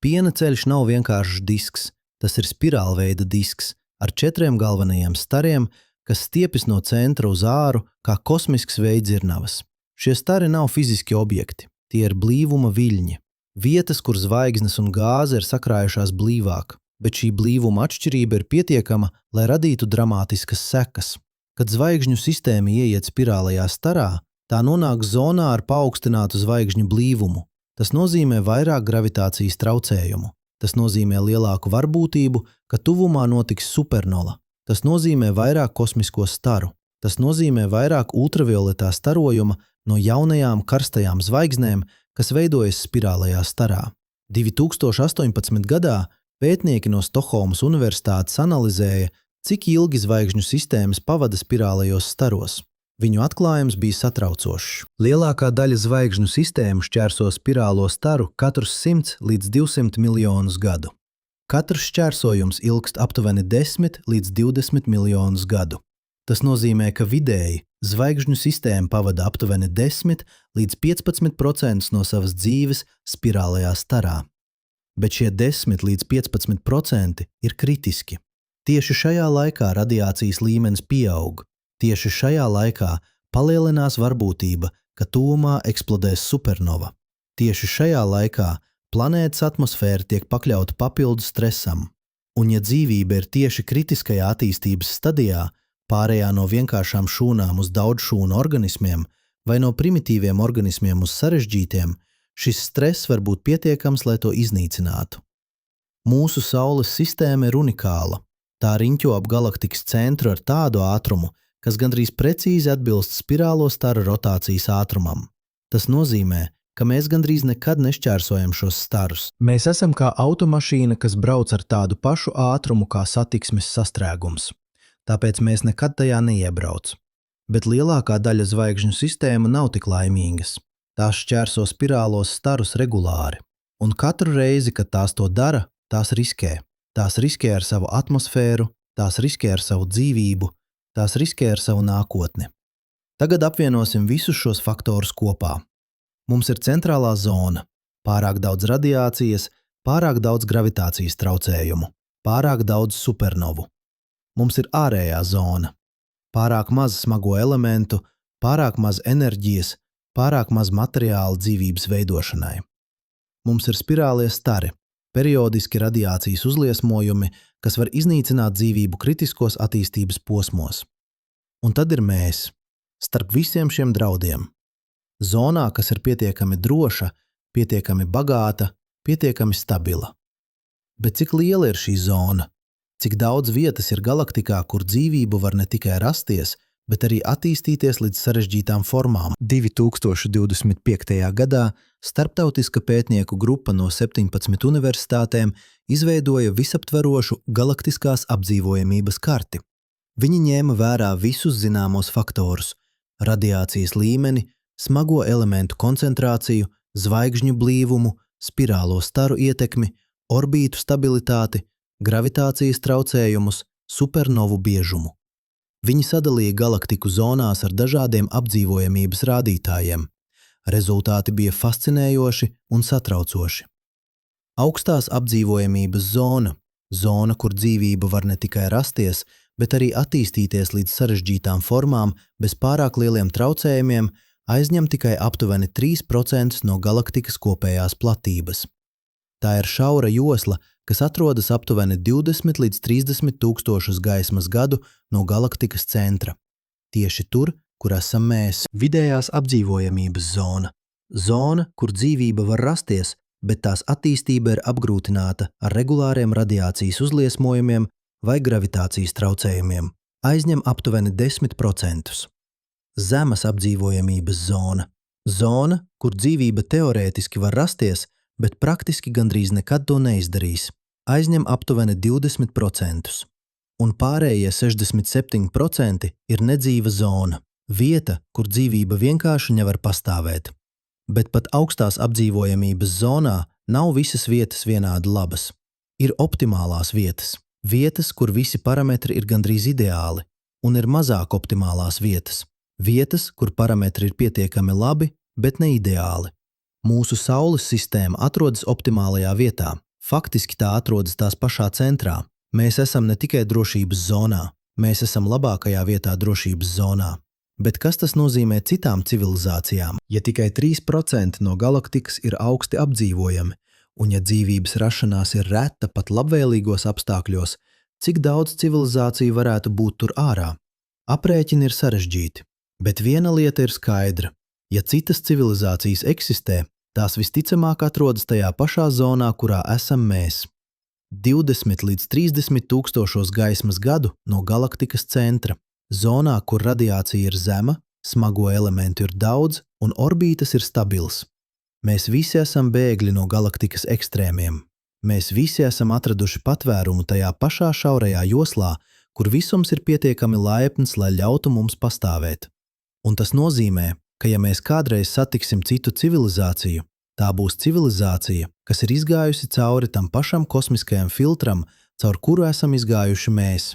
Piena ceļš nav vienkāršs disks, tas ir spirālveida disks ar 4 galvenajiem stariem, kas stiepjas no centra uz āru kā kosmisks veidzirnavas. Šie stari nav fiziski objekti, tie ir blīvuma viļņi. Vietas, kur zvaigznes un gāze ir sakrājušās blīvāk, bet šī blīvuma atšķirība ir pietiekama, lai radītu dramātiskas sekas. Kad zvaigžņu sistēma ieiet spirālajā starā, tā nonāk zonā ar paaugstinātu zvaigžņu blīvumu. Tas nozīmē vairāk gravitācijas traucējumu. Tas nozīmē lielāku varbūtību, ka tuvumā notiks supernova. Tas nozīmē vairāk kosmisko staru. Tas nozīmē vairāk ultravioletā starojuma no jaunajām karstajām zvaigznēm, kas veidojas spirālajā starā. 2018. gadā pētnieki no Stokholmas Universitātes analizēja, cik ilgi zvaigžņu sistēmas pavada spirālajos staros. Viņu atklājums bija satraucošs. Lielākā daļa zvaigžņu sistēmu šķērso spirālo staru katrus 100 līdz 200 miljonus gadu. Katrs šķērsojums ilgst aptuveni 10 līdz 20 miljonus gadu. Tas nozīmē, ka vidēji zvaigžņu sistēma pavada aptuveni 10 līdz 15% no savas dzīves spirālajā starā. Bet šie 10 līdz 15% ir kritiski. Tieši šajā laikā radiācijas līmenis pieaug. Tieši šajā laikā palielinās varbūtība, ka tuvumā eksplodēs supernova. Tieši šajā laikā planētas atmosfēra tiek pakļauta papildu stresam. Un ja dzīvība ir tieši kritiskajā attīstības stadijā, pārējā no vienkāršām šūnām uz daudzšūnu organismiem vai no primitīviem organismiem uz sarežģītiem, šis stress var būt pietiekams, lai to iznīcinātu. Mūsu Saules sistēma ir unikāla. Tā riņķo ap galaktikas centru ar tādu ātrumu, kas gandrīz precīzi atbilst spirālo staru rotācijas ātrumam. Tas nozīmē, ka mēs gandrīz nekad nešķērsojam šos starus. Mēs esam kā automašīna, kas brauc ar tādu pašu ātrumu kā satiksmes sastrēgums. Tāpēc mēs nekad tajā neiebrauc. Bet lielākā daļa zvaigžņu sistēmu nav tik laimīgas. Tās šķērso spirālos starus regulāri. Un katru reizi, kad tās to dara, tās riskē. Tās riskē ar savu atmosfēru, tās riskē ar savu dzīvību, tās riskē ar savu nākotni. Tagad apvienosim visus šos faktorus kopā. Mums ir centrālā zona, pārāk daudz radiācijas, pārāk daudz gravitācijas traucējumu, pārāk daudz supernovu. Mums ir ārējā zona. Pārāk maz smago elementu, pārāk maz enerģijas, pārāk maz materiāla dzīvības veidošanai. Mums ir spirālie stari, periodiski radiācijas uzliesmojumi, kas var iznīcināt dzīvību kritiskos attīstības posmos. Un tad ir mēs, starp visiem šiem draudiem. Zonā, kas ir pietiekami droša, pietiekami bagāta, pietiekami stabila. Bet cik liela ir šī zona? Cik daudz vietas ir galaktikā, kur dzīvība var ne tikai rasties, bet arī attīstīties līdz sarežģītām formām? 2025. gadā starptautiska pētnieku grupa no 17 universitātēm izveidoja visaptverošu galaktiskās apdzīvojamības karti. Viņi ņēma vērā visus zināmos faktorus – radiācijas līmeni, smago elementu koncentrāciju, zvaigžņu blīvumu, spirālo staru ietekmi, orbītu stabilitāti, gravitācijas traucējumus, supernovu biežumu. Viņi sadalīja galaktiku zonās ar dažādiem apdzīvojamības rādītājiem. Rezultāti bija fascinējoši un satraucoši. Augstās apdzīvojamības zona, zona, kur dzīvība var ne tikai rasties, bet arī attīstīties līdz sarežģītām formām bez pārāk lieliem traucējumiem, aizņem tikai aptuveni 3% no galaktikas kopējās platības. Tā ir šaura josla, kas atrodas aptuveni 20 līdz 30 tūkstošus gaismas gadu no galaktikas centra. Tieši tur, kur esam mēs. Vidējās apdzīvojamības zona. Zona, kur dzīvība var rasties, bet tās attīstība ir apgrūtināta ar regulāriem radiācijas uzliesmojumiem vai gravitācijas traucējumiem. Aizņem aptuveni 10%. Zemes apdzīvojamības zona. Zona, kur dzīvība teorētiski var rasties, bet praktiski gandrīz nekad to neizdarīs. Aizņem aptuveni 20%. Un pārējie 67% ir nedzīva zona. Vieta, kur dzīvība vienkārši nevar pastāvēt. Bet pat augstās apdzīvojamības zonā nav visas vietas vienādi labas. Ir optimālās vietas. Vietas, kur visi parametri ir gandrīz ideāli, un ir mazāk optimālās vietas. Vietas, kur parametri ir pietiekami labi, bet ne ideāli. Mūsu Saules sistēma atrodas optimālajā vietā. Faktiski tā atrodas tās pašā centrā. Mēs esam ne tikai drošības zonā, mēs esam labākajā vietā drošības zonā. Bet kas tas nozīmē citām civilizācijām? Ja tikai 3% no galaktikas ir augsti apdzīvojami, un ja dzīvības rašanās ir reta pat labvēlīgos apstākļos, cik daudz civilizāciju varētu būt tur ārā? Aprēķini ir sarežģīti, bet viena lieta ir skaidra. Ja citas civilizācijas eksistē, tās visticamāk atrodas tajā pašā zonā, kurā esam mēs. 20 līdz 30 tūkstošos gaismas gadu no galaktikas centra. Zonā, kur radiācija ir zema, smago elementu ir daudz un orbītas ir stabils. Mēs visi esam bēgļi no galaktikas ekstrēmiem. Mēs visi esam atraduši patvērumu tajā pašā šaurajā joslā, kur visums ir pietiekami laipns, lai ļautu mums pastāvēt. Un tas nozīmē, ka ja mēs kādreiz satiksim citu civilizāciju, tā būs civilizācija, kas ir izgājusi cauri tam pašam kosmiskajam filtram, caur kuru esam izgājuši mēs.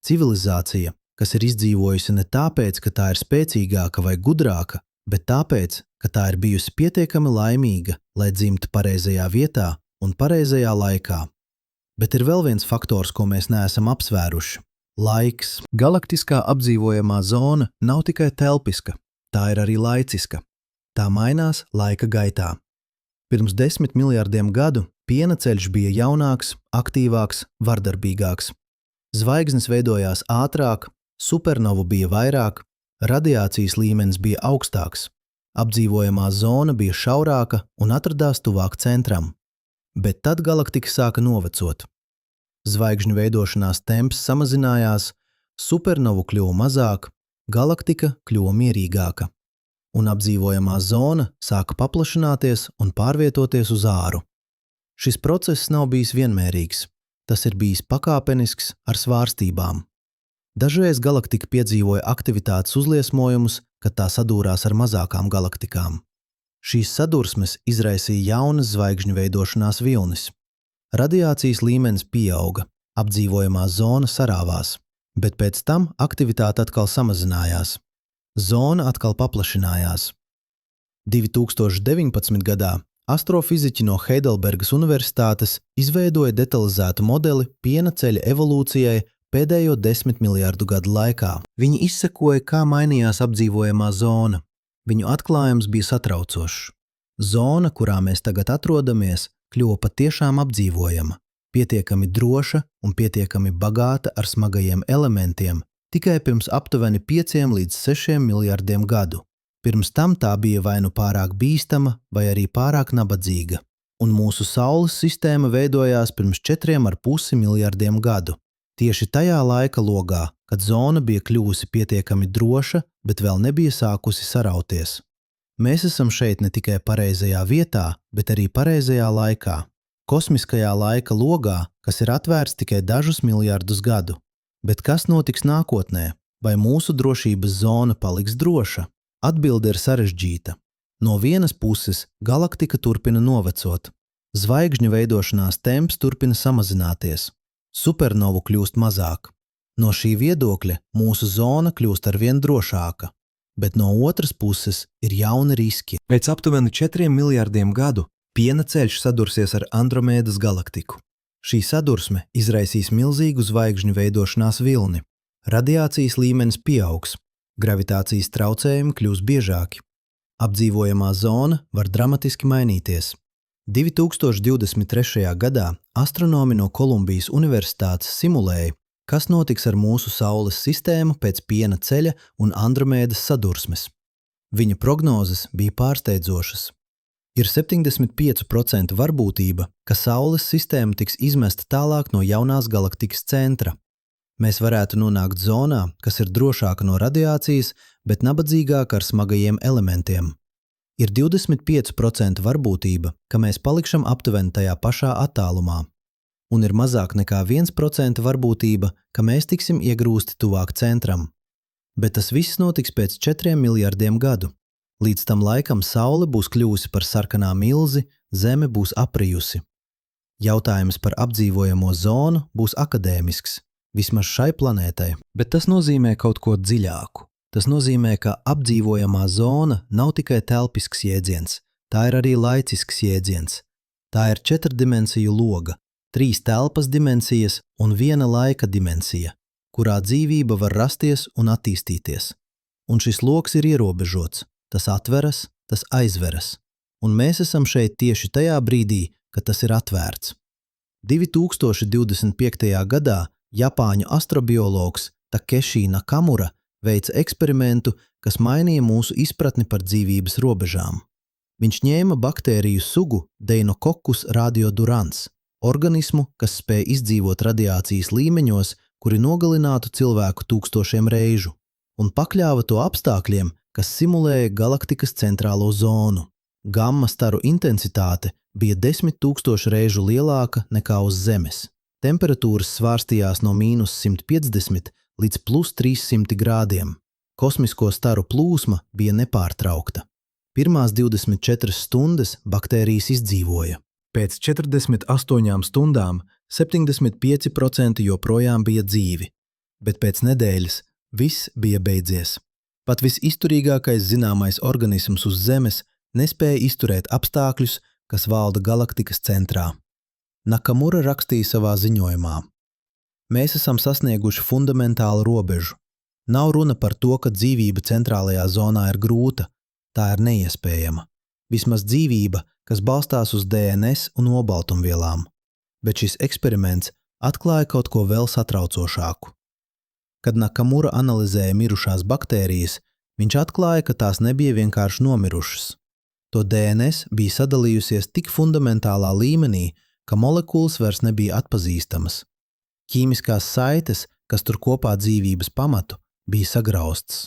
Civilizācija, kas ir izdzīvojusi ne tāpēc, ka tā ir spēcīgāka vai gudrāka, bet tāpēc, ka tā ir bijusi pietiekami laimīga, lai dzimtu pareizajā vietā un pareizajā laikā. Bet ir vēl viens faktors, ko mēs neesam apsvēruši – laiks. Galaktiskā apdzīvojamā zona nav tikai telpiska, tā ir arī laiciska. Tā mainās laika gaitā. Pirms 10 miljardiem gadu piena ceļš bija jaunāks, aktīvāks, vardarbīgāks. Zvaigznes veidojās ātrāk, supernovu bija vairāk, radiācijas līmenis bija augstāks, apdzīvojamā zona bija šaurāka un atradās tuvāk centram. Bet tad galaktika sāka novecot. Zvaigžņu veidošanās temps samazinājās, supernovu kļuva mazāk, galaktika kļuva mierīgāka. Un apdzīvojamā zona sāka paplašināties un pārvietoties uz āru. Šis process nav bijis vienmērīgs. Tas ir bijis pakāpenisks ar svārstībām. Dažreiz galaktika piedzīvoja aktivitātes uzliesmojumus, kad tā sadūrās ar mazākām galaktikām. Šīs sadursmes izraisīja jaunas zvaigžņu veidošanās vilnis. Radiācijas līmenis pieauga, apdzīvojamā zona sarāvās, bet pēc tam aktivitāte atkal samazinājās. Zona atkal paplašinājās. 2019. gadā astrofiziķi no Heidelbergas Universitātes izveidoja detalizētu modeli piena ceļa evolūcijai pēdējo 10 miljardu gadu laikā. Viņi izsekoja, kā mainījās apdzīvojamā zona. Viņu atklājums bija satraucošs. Zona, kurā mēs tagad atrodamies, kļuva patiešām apdzīvojama, pietiekami droša un pietiekami bagāta ar smagajiem elementiem tikai pirms aptuveni 5 līdz 6 miljardiem gadu. Pirms tam tā bija vai nu pārāk bīstama, vai arī pārāk nabadzīga, un mūsu Saules sistēma veidojās pirms 4,5 miljardiem gadu. Tieši tajā laika logā, kad zona bija kļuvusi pietiekami droša, bet vēl nebija sākusi sarauties. Mēs esam šeit ne tikai pareizajā vietā, bet arī pareizajā laikā. Kosmiskajā laika logā, kas ir atvērts tikai dažus miljardus gadu. Bet kas notiks nākotnē? Vai mūsu drošības zona paliks droša? Atbilde ir sarežģīta. No vienas puses, galaktika turpina novecot. Zvaigžņu veidošanās temps turpina samazināties. Supernovu kļūst mazāk. No šī viedokļa mūsu zona kļūst arvien drošāka, bet no otras puses ir jauni riski. Pēc aptuveni 4 miljardiem gadu Piena ceļš sadursies ar Andromēdas galaktiku. Šī sadursme izraisīs milzīgu zvaigžņu veidošanās vilni. Radiācijas līmenis pieaugs, gravitācijas traucējumi kļūs biežāki. Apdzīvojamā zona var dramatiski mainīties. 2023. gadā astronomi no Kolumbijas Universitātes simulēja, kas notiks ar mūsu Saules sistēmu pēc Piena ceļa un Andromēdas sadursmes. Viņa prognozes bija pārsteidzošas. Ir 75% varbūtība, ka Saules sistēma tiks izmesta tālāk no jaunās galaktikas centra. Mēs varētu nonākt zonā, kas ir drošāka no radiācijas, bet nabadzīgāka ar smagajiem elementiem. Ir 25% varbūtība, ka mēs palikšam aptuveni tajā pašā attālumā, un ir mazāk nekā 1% varbūtība, ka mēs tiksim iegrūsti tuvāk centram. Bet tas viss notiks pēc 4 miljardiem gadu. Līdz tam laikam Saule būs kļuvusi par sarkanā milzi, Zeme būs aprijusi. Jautājums par apdzīvojamo zonu būs akadēmisks, vismaz šai planētai, bet tas nozīmē kaut ko dziļāku. Tas nozīmē, ka apdzīvojamā zona nav tikai telpisks jēdziens, tā ir arī laicisks jēdziens. Tā ir 4 dimensiju loga, 3 telpas dimensijas un 1 laika dimensija, kurā dzīvība var rasties un attīstīties. Un šis loks ir ierobežots, tas atveras, tas aizveras. Un mēs esam šeit tieši tajā brīdī, kad tas ir atvērts. 2025. gadā Japāņu astrobiologs Takeshi Nakamura veica eksperimentu, kas mainīja mūsu izpratni par dzīvības robežām. Viņš ņēma baktēriju sugu Deinococcus radiodurans, organismu, kas spēj izdzīvot radiācijas līmeņos, kuri nogalinātu cilvēku 1000 reižu, un pakļāva to apstākļiem, kas simulēja galaktikas centrālo zonu. Gamma staru intensitāte bija 10 000 reižu lielāka nekā uz Zemes. Temperatūras svārstījās no -150 līdz +300 grādiem. Kosmisko staru plūsma bija nepārtraukta. Pirmās 24 stundas baktērijas izdzīvoja. Pēc 48 stundām 75% joprojām bija dzīvi, bet pēc nedēļas viss bija beidzies. Pat visizturīgākais zināmais organisms uz Zemes nespēja izturēt apstākļus, kas valda galaktikas centrā. Nakamura rakstīja savā ziņojumā: Mēs esam sasnieguši fundamentālu robežu. Nav runa par to, ka dzīvība centrālajā zonā ir grūta, tā ir neiespējama. Vismaz dzīvība, kas balstās uz DNS un olbaltumvielām. Bet šis eksperiments atklāja kaut ko vēl satraucošāku. Kad Nakamura analizēja mirušās baktērijas, viņš atklāja, ka tās nebija vienkārši nomirušas. To DNS bija sadalījusies tik fundamentālā līmenī, ka molekulas vairs nebija atpazīstamas. Ķīmiskās saites, kas tur kopā dzīvības pamatu, bija sagraustas,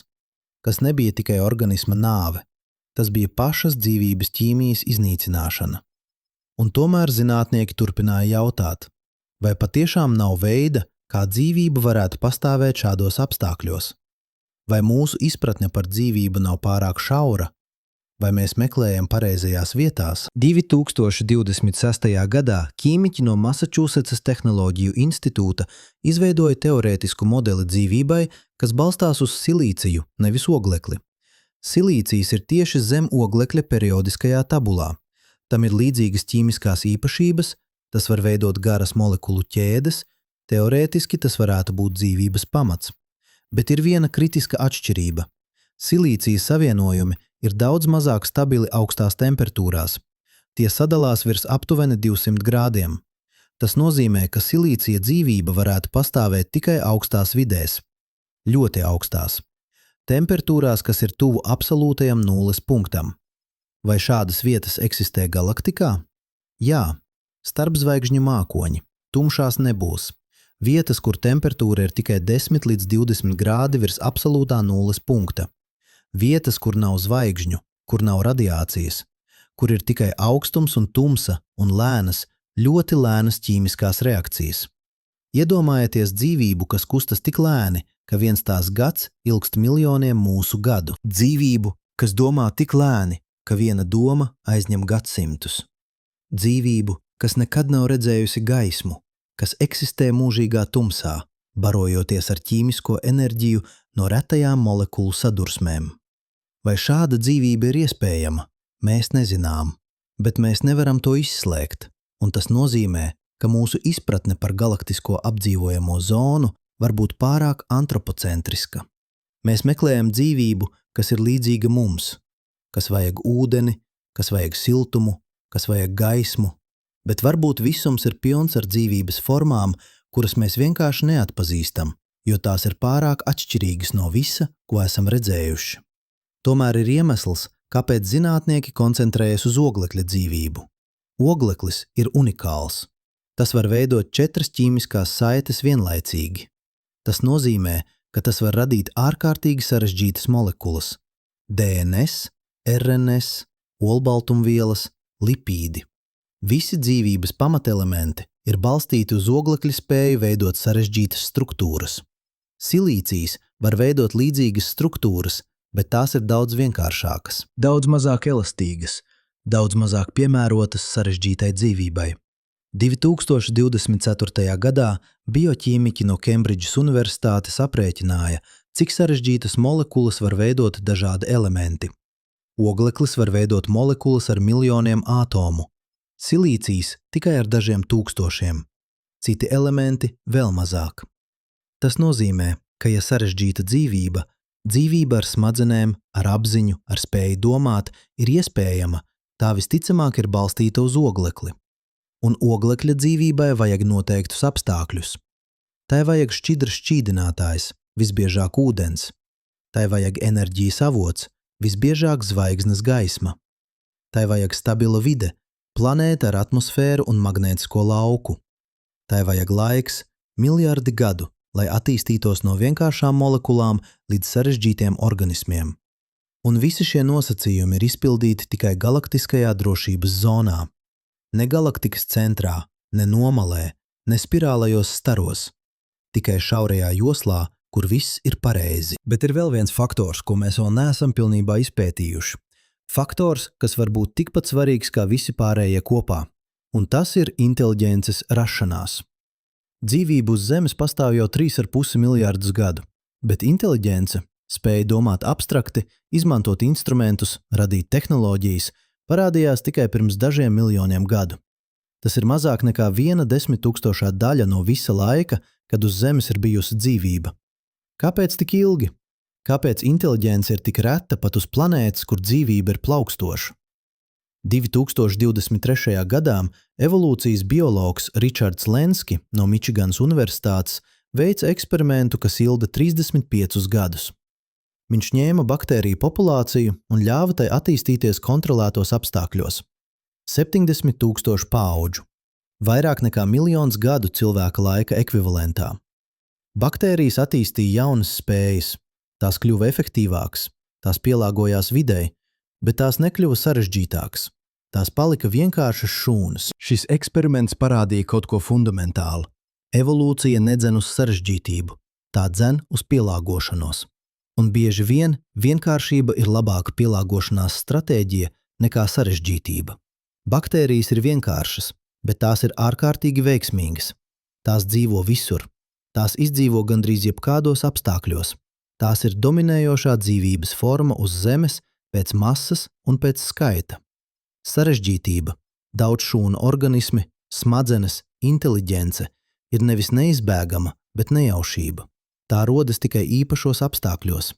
kas nebija tikai organisma nāve, tas bija pašas dzīvības ķīmijas iznīcināšana. Un tomēr zinātnieki turpināja jautāt, vai patiešām nav veida, kā dzīvība varētu pastāvēt šādos apstākļos? Vai mūsu izpratne par dzīvību nav pārāk šaura? Vai mēs meklējam pareizajās vietās? 2026. gadā ķīmiķi no Massachusetts Tehnoloģiju institūta izveidoja teorētisku modeli dzīvībai, kas balstās uz silīciju, nevis oglekli. Silīcijs ir tieši zem oglekļa periodiskajā tabulā. Tam ir līdzīgas ķīmiskās īpašības, tas var veidot garas molekulu ķēdes, Teorētiski tas varētu būt dzīvības pamats, bet ir viena kritiska atšķirība. Silīcija savienojumi ir daudz mazāk stabili augstās temperatūrās. Tie sadalās virs aptuveni 200 grādiem. Tas nozīmē, ka silīcija dzīvība varētu pastāvēt tikai augstās vidēs. Ļoti augstās. Temperatūrās, kas ir tuvu absolūtajam nulles punktam. Vai šādas vietas eksistē galaktikā? Jā, starpzvaigžņu mākoņi. Tumšās nebūs. Vietas, kur temperatūra ir tikai 10 līdz 20 grādi virs absolūtā nulles punkta. Vietas, kur nav zvaigžņu, kur nav radiācijas, kur ir tikai augstums un tumsa un lēnas, ļoti lēnas ķīmiskās reakcijas. Iedomājieties dzīvību, kas kustas tik lēni, ka viens tās gads ilgst miljoniem mūsu gadu. Dzīvību, kas domā tik lēni, ka viena doma aizņem gadsimtus. Dzīvību, kas nekad nav redzējusi gaismu, kas eksistē mūžīgā tumsā, barojoties ar ķīmisko enerģiju no retajām molekulu sadursmēm. Vai šāda dzīvība ir iespējama? Mēs nezinām, bet mēs nevaram to izslēgt, un tas nozīmē, ka mūsu izpratne par galaktisko apdzīvojamo zonu var būt pārāk antropocentriska. Mēs meklējam dzīvību, kas ir līdzīga mums, kas vajag ūdeni, kas vajag siltumu, kas vajag gaismu, bet varbūt visums ir pilns ar dzīvības formām, kuras mēs vienkārši neatpazīstam, jo tās ir pārāk atšķirīgas no visa, ko esam redzējuši. Tomēr ir iemesls, kāpēc zinātnieki koncentrējas uz oglekļa dzīvību. Ogleklis ir unikāls. Tas var veidot 4 ķīmiskās saites vienlaicīgi. Tas nozīmē, ka tas var radīt ārkārtīgi sarežģītas molekulas – DNS, RNS, olbaltumvielas, lipīdi. Visi dzīvības pamatelementi ir balstīti uz oglekļa spēju veidot sarežģītas struktūras. Silīcijs var veidot līdzīgas struktūras, bet tās ir daudz vienkāršākas, daudz mazāk elastīgas, daudz mazāk piemērotas sarežģītai dzīvībai. 2024. gadā bioķīmiķi no Kembridžas Universitātes aprēķināja, cik sarežģītas molekulas var veidot dažādi elementi. Ogleklis var veidot molekulas ar miljoniem ātomu, silīcijs tikai ar dažiem tūkstošiem, citi elementi vēl mazāk. Tas nozīmē, ka ja sarežģīta dzīvība ar smadzenēm, ar apziņu, ar spēju domāt, ir iespējama, tā visticamāk ir balstīta uz oglekli. Un oglekļa dzīvībai vajag noteiktus apstākļus. Tai vajag šķidrs šķīdinātājs, visbiežāk ūdens. Tai vajag enerģijas avots, visbiežāk zvaigznes gaisma. Tai vajag stabila vide, planēta ar atmosfēru un magnētisko lauku. Tai vajag laiks, miljardi gadu, lai attīstītos no vienkāršām molekulām līdz sarežģītiem organismiem. Un visi šie nosacījumi ir izpildīti tikai galaktiskajā drošības zonā. Ne galaktikas centrā, ne nomalē, ne spirālajos staros. Tikai šaurajā joslā, kur viss ir pareizi. Bet ir vēl viens faktors, ko mēs vēl neesam pilnībā izpētījuši. Faktors, kas var būt tikpat svarīgs kā visi pārējie kopā. Un tas ir inteliģences rašanās. Dzīvība uz Zemes pastāv jau 3,5 miljardus gadu, bet inteliģence, spēja domāt abstrakti, izmantot instrumentus, radīt tehnoloģijas, parādījās tikai pirms dažiem miljoniem gadu. Tas ir mazāk nekā 1/10,000 daļa no visa laika, kad uz Zemes ir bijusi dzīvība. Kāpēc tik ilgi? Kāpēc inteliģence ir tik reta pat uz planētas, kur dzīvība ir plaukstoša? 2023. gadā evolūcijas biologs Richards Lenski no Mičiganas Universitātes veica eksperimentu, kas ilga 35 gadus. Viņš ņēma baktēriju populāciju un ļāva tai attīstīties kontrolētos apstākļos. 70,000 paudžu, vairāk nekā miljons gadu cilvēka laika ekvivalentā. Baktērijas attīstīja jaunas spējas, tās kļuva efektīvākas, tās pielāgojās videi, bet tās nekļuva sarežģītākas. Tās palika vienkāršas šūnas. Šis eksperiments parādīja kaut ko fundamentālu. Evolūcija nedzen uz sarežģītību, tā dzen uz pielāgošanos. Un bieži vien vienkāršība ir labāka pielāgošanās stratēģija nekā sarežģītība. Baktērijas ir vienkāršas, bet tās ir ārkārtīgi veiksmīgas. Tās dzīvo visur. Tās izdzīvo gandrīz jebkādos apstākļos. Tās ir dominējošā dzīvības forma uz Zemes pēc masas un pēc skaita. Sarežģītība, daudz šūnu organismi, smadzenes, inteliģence ir nevis neizbēgama, bet nejaušība. Tā rodas tikai īpašos apstākļos,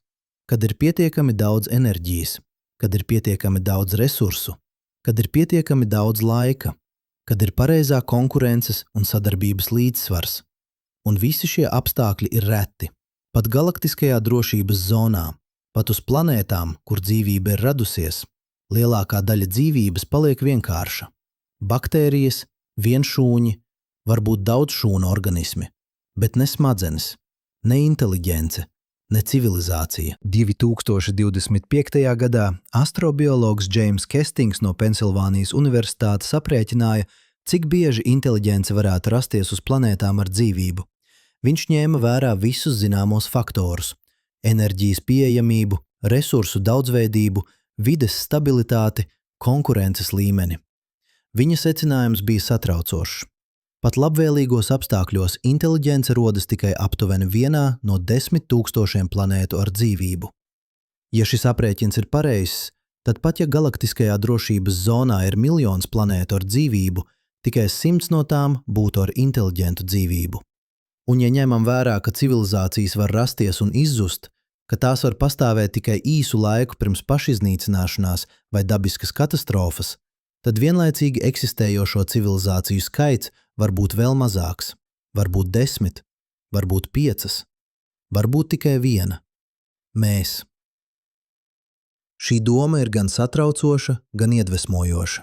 kad ir pietiekami daudz enerģijas, kad ir pietiekami daudz resursu, kad ir pietiekami daudz laika, kad ir pareizā konkurences un sadarbības līdzsvars. Un visi šie apstākļi ir reti. Pat galaktiskajā drošības zonā, pat uz planētām, kur dzīvība ir radusies, lielākā daļa dzīvības paliek vienkārša. Baktērijas, vienšūņi, varbūt daudzšūnu organismi, bet ne smadzenes, ne inteliģence, ne civilizācija. 2025. gadā astrobiologs James Kestings no Pensilvānijas Universitātes aprēķināja, cik bieži inteliģence varētu rasties uz planētām ar dzīvību. Viņš ņēma vērā visus zināmos faktorus – enerģijas pieejamību, resursu daudzveidību, vides stabilitāti, konkurences līmeni. Viņa secinājums bija satraucošs. Pat labvēlīgos apstākļos inteliģence rodas tikai aptuveni vienā no 10 000 planētu ar dzīvību. Ja šis aprēķins ir pareizs, tad pat ja galaktiskajā drošības zonā ir miljons planētu ar dzīvību, tikai 100 no tām būtu ar inteliģentu dzīvību. Un ja ņemam vērā, ka civilizācijas var rasties un izzust, ka tās var pastāvēt tikai īsu laiku pirms pašiznīcināšanās vai dabiskas katastrofas, tad vienlaicīgi eksistējošo civilizāciju skaits var būt vēl mazāks, varbūt 10, varbūt 5, varbūt tikai 1 – mēs. Šī doma ir gan satraucoša, gan iedvesmojoša.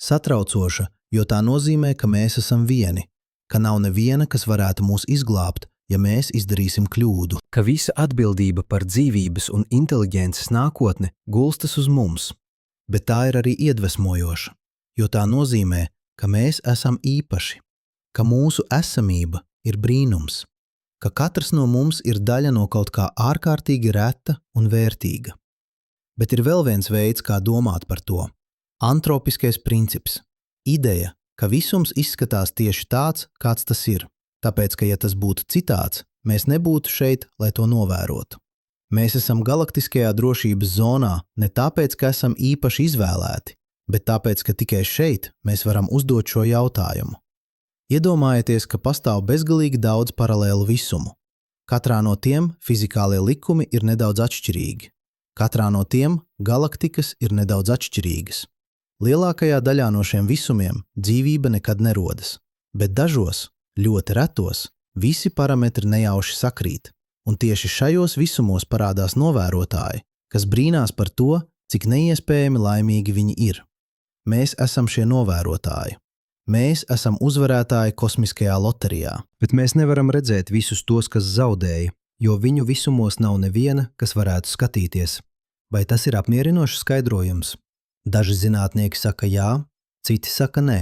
Satraucoša, jo tā nozīmē, ka mēs esam vieni, ka nav neviena, kas varētu mūs izglābt, ja mēs izdarīsim kļūdu. Ka visa atbildība par dzīvības un inteliģences nākotni gulstas uz mums, bet tā ir arī iedvesmojoša, jo tā nozīmē, ka mēs esam īpaši, ka mūsu esamība ir brīnums, ka katrs no mums ir daļa no kaut kā ārkārtīgi reta un vērtīga. Bet ir vēl viens veids, kā domāt par to – antropiskais princips, ideja, ka visums izskatās tieši tāds, kāds tas ir, tāpēc, ka ja tas būtu citāds, mēs nebūtu šeit, lai to novērotu. Mēs esam galaktiskajā drošības zonā ne tāpēc, ka esam īpaši izvēlēti, bet tāpēc, ka tikai šeit mēs varam uzdot šo jautājumu. Iedomājieties, ka pastāv bezgalīgi daudz paralēlu visumu. Katrā no tiem fizikālie likumi ir nedaudz atšķirīgi. Katrā no tiem galaktikas ir nedaudz atšķirīgas. Lielākajā daļā no šiem visumiem dzīvība nekad nerodas, bet dažos, ļoti retos, visi parametri nejauši sakrīt, un tieši šajos visumos parādās novērotāji, kas brīnās par to, cik neiespējami laimīgi viņi ir. Mēs esam šie novērotāji. Mēs esam uzvarētāji kosmiskajā loterijā, bet mēs nevaram redzēt visus tos, kas zaudēja, jo viņu visumos nav neviena, kas varētu skatīties. Vai tas ir apmierinošs skaidrojums? Daži zinātnieki saka jā, citi saka nē,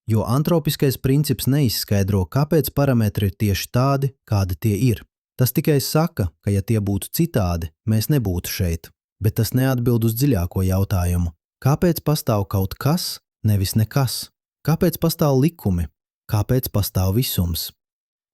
jo antropiskais princips neizskaidro, kāpēc parametri ir tieši tādi, kādi tie ir. Tas tikai saka, ka ja tie būtu citādi, mēs nebūtu šeit, bet tas neatbild uz dziļāko jautājumu. Kāpēc pastāv kaut kas, nevis nekas? Kāpēc pastāv likumi? Kāpēc pastāv visums?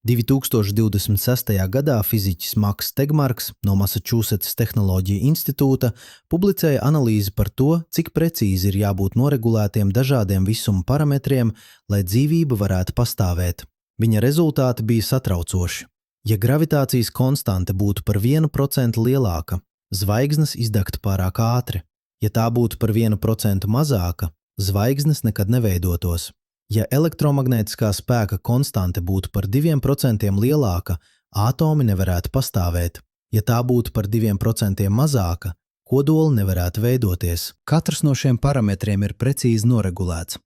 2026. gadā fiziķis Maks Tegmarks no Massachusetts Tehnoloģiju institūta publicēja analīzi par to, cik precīzi ir jābūt noregulētiem dažādiem visuma parametriem, lai dzīvība varētu pastāvēt. Viņa rezultāti bija satraucoši. Ja gravitācijas konstante būtu par 1% lielāka, zvaigznes izdegtu pārāk ātri. Ja tā būtu par 1% mazāka, zvaigznes nekad neveidotos. Ja elektromagnētiskā spēka konstante būtu par 2% lielāka, atomi nevarētu pastāvēt. Ja tā būtu par 2% mazāka, kodoli nevarētu veidoties. Katrs no šiem parametriem ir precīzi noregulēts,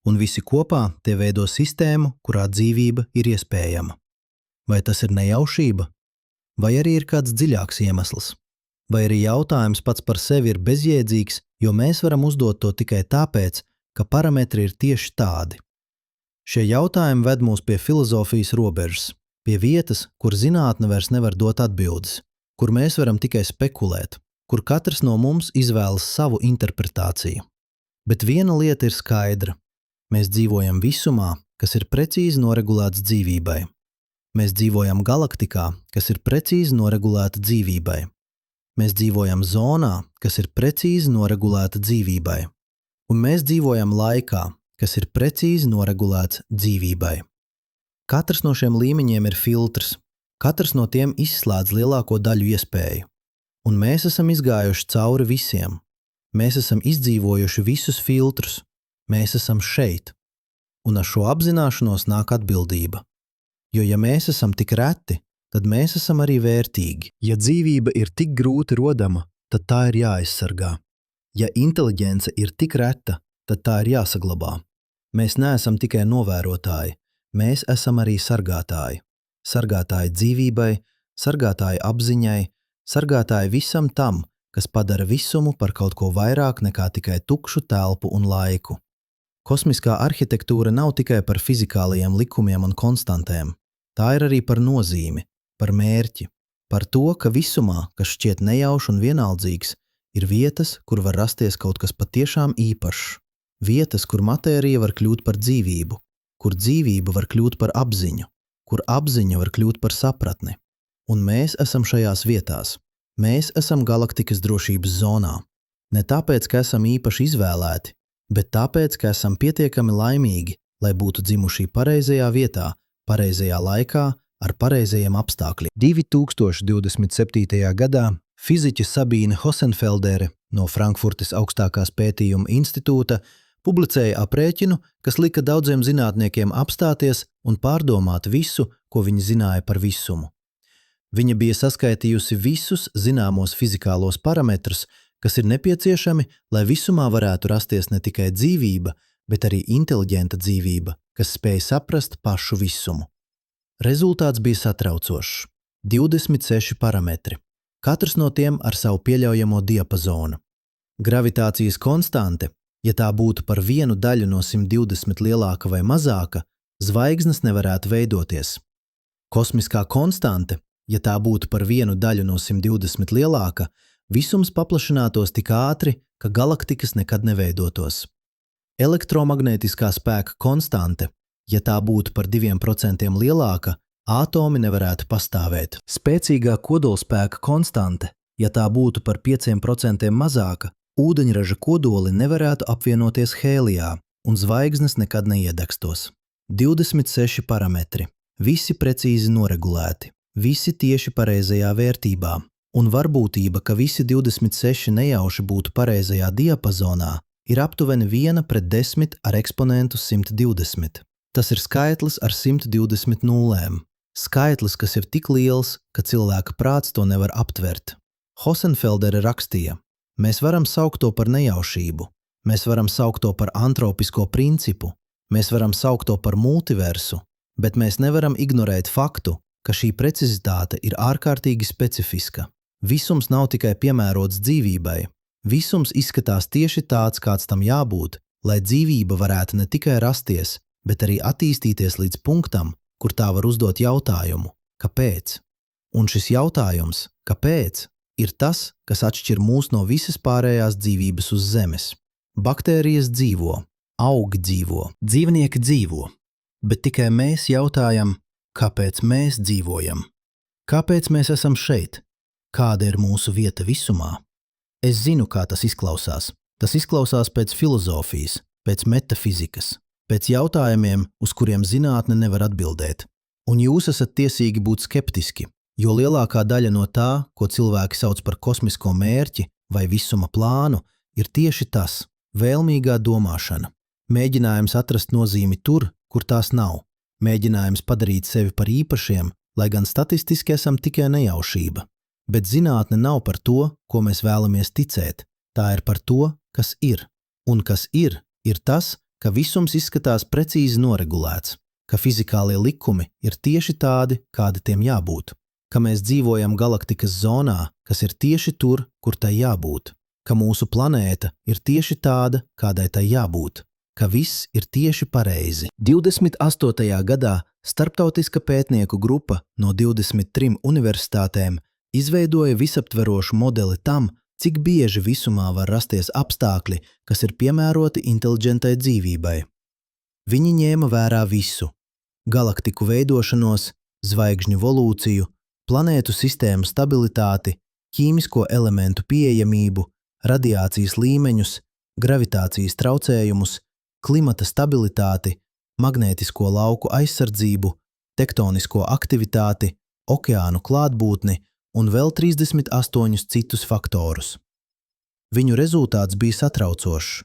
un visi kopā tie veido sistēmu, kurā dzīvība ir iespējama. Vai tas ir nejaušība? Vai arī ir kāds dziļāks iemesls? Vai arī jautājums pats par sevi ir bezjēdzīgs, jo mēs varam uzdot to tikai tāpēc, ka parametri ir tieši tādi? Šie jautājumi ved mūs pie filozofijas robežas, pie vietas, kur zinātne vairs nevar dot atbildes, kur mēs varam tikai spekulēt, kur katrs no mums izvēlas savu interpretāciju. Bet viena lieta ir skaidra. Mēs dzīvojam visumā, kas ir precīzi noregulēts dzīvībai. Mēs dzīvojam galaktikā, kas ir precīzi noregulēta dzīvībai. Mēs dzīvojam zonā, kas ir precīzi noregulēta dzīvībai. Un mēs dzīvojam laikā, kas ir precīzi noregulēts dzīvībai. Katrs no šiem līmeņiem ir filtrs. Katrs no tiem izslēdz lielāko daļu iespēju. Un mēs esam izgājuši cauri visiem. Mēs esam izdzīvojuši visus filtrus. Mēs esam šeit. Un ar šo apzināšanos nāk atbildība. Jo ja mēs esam tik reti, tad mēs esam arī vērtīgi. Ja dzīvība ir tik grūti rodama, tad tā ir jāaizsargā. Ja inteliģence ir tik reta, tad tā ir jāsaglabā. Mēs neesam tikai novērotāji, mēs esam arī sargātāji. Sargātāji dzīvībai, sargātāji apziņai, sargātāji visam tam, kas padara visumu par kaut ko vairāk nekā tikai tukšu telpu un laiku. Kosmiskā arhitektūra nav tikai par fizikālajiem likumiem un konstantēm. Tā ir arī par nozīmi, par mērķi, par to, ka visumā, kas šķiet nejaušs un vienaldzīgs, ir vietas, kur var rasties kaut kas patiešām īpašs. Vietas, kur matērija var kļūt par dzīvību, kur dzīvība var kļūt par apziņu, kur apziņa var kļūt par sapratni. Un mēs esam šajās vietās. Mēs esam galaktikas drošības zonā. Ne tāpēc, ka esam īpaši izvēlēti, bet tāpēc, ka esam pietiekami laimīgi, lai būtu dzimuši pareizajā vietā, pareizajā laikā, ar pareizajiem apstākļiem. 2027. gadā fiziķe Sabīne Hosenfeldere no Frankfurtes augstākās pētījuma institūta publicēja aprēķinu, kas lika daudziem zinātniekiem apstāties un pārdomāt visu, ko viņi zināja par visumu. Viņa bija saskaitījusi visus zināmos fizikālos parametrus, kas ir nepieciešami, lai visumā varētu rasties ne tikai dzīvība, bet arī inteliģenta dzīvība, kas spēj saprast pašu visumu. Rezultāts bija satraucošs. 26 parametri. Katrs no tiem ar savu pieļaujamo diapazonu. Gravitācijas konstante, ja tā būtu par vienu daļu no 120 lielāka vai mazāka, zvaigznes nevarētu veidoties. Kosmiskā konstante, ja tā būtu par vienu daļu no 120 lielāka, visums paplašinātos tik ātri, ka galaktikas nekad neveidotos. Elektromagnētiskā spēka konstante, ja tā būtu par 2% lielāka, ātomi nevarētu pastāvēt. Spēcīgā kodolspēka konstante, ja tā būtu par 5% mazāka, ūdeņraža kodoli nevarētu apvienoties hēlijā, un zvaigznes nekad neiedegstos. 26 parametri, visi precīzi noregulēti, visi tieši pareizajā vērtībā, un varbūtība, ka visi 26 nejauši būtu pareizajā diapazonā, ir aptuveni 1:10 ar eksponentu 120. Tas ir skaitlis ar 120 nulēm. Skaitlis, kas ir tik liels, ka cilvēka prāts to nevar aptvert. Hosenfeldere rakstīja: mēs varam saukt to par nejaušību, mēs varam saukt to par antropisko principu, mēs varam saukt to par multiversu, bet mēs nevaram ignorēt faktu, ka šī precizitāte ir ārkārtīgi specifiska. Visums nav tikai piemērots dzīvībai. Visums izskatās tieši tāds, kāds tam jābūt, lai dzīvība varētu ne tikai rasties, bet arī attīstīties līdz punktam, kur tā var uzdot jautājumu – kāpēc? Un šis jautājums – kāpēc? Ir tas, kas atšķir mūs no visas pārējās dzīvības uz Zemes. Baktērijas dzīvo, augi dzīvo, dzīvnieki dzīvo, bet tikai mēs jautājam, kāpēc mēs dzīvojam? Kāpēc mēs esam šeit? Kāda ir mūsu vieta visumā? Es zinu, kā tas izklausās. Tas izklausās pēc filozofijas, pēc metafizikas, pēc jautājumiem, uz kuriem zinātne nevar atbildēt. Un jūs esat tiesīgi būt skeptiski, jo lielākā daļa no tā, ko cilvēki sauc par kosmisko mērķi vai visuma plānu, ir tieši tas – vēlmīgā domāšana. Mēģinājums atrast nozīmi tur, kur tās nav. Mēģinājums padarīt sevi par īpašiem, lai gan statistiski esam tikai nejaušība. Bet zinātne nav par to, ko mēs vēlamies ticēt. Tā ir par to, kas ir. Un kas ir tas, ka visums izskatās precīzi noregulēts, ka fizikālie likumi ir tieši tādi, kādi tiem jābūt, ka mēs dzīvojam galaktikas zonā, kas ir tieši tur, kur tai jābūt, ka mūsu planēta ir tieši tāda, kādai tai jābūt, ka viss ir tieši pareizi. 28. gadā starptautiska pētnieku grupa no 23 universitātēm izveidoja visaptverošu modeli tam, cik bieži visumā var rasties apstākļi, kas ir piemēroti inteliģentai dzīvībai. Viņi ņēma vērā visu – galaktiku veidošanos, zvaigžņu evolūciju, planētu sistēmu stabilitāti, ķīmisko elementu pieejamību, radiācijas līmeņus, gravitācijas traucējumus, klimata stabilitāti, magnētisko lauku aizsardzību, tektonisko aktivitāti, okeānu klātbūtni un vēl 38 citus faktorus. Viņu rezultāts bija satraucošs.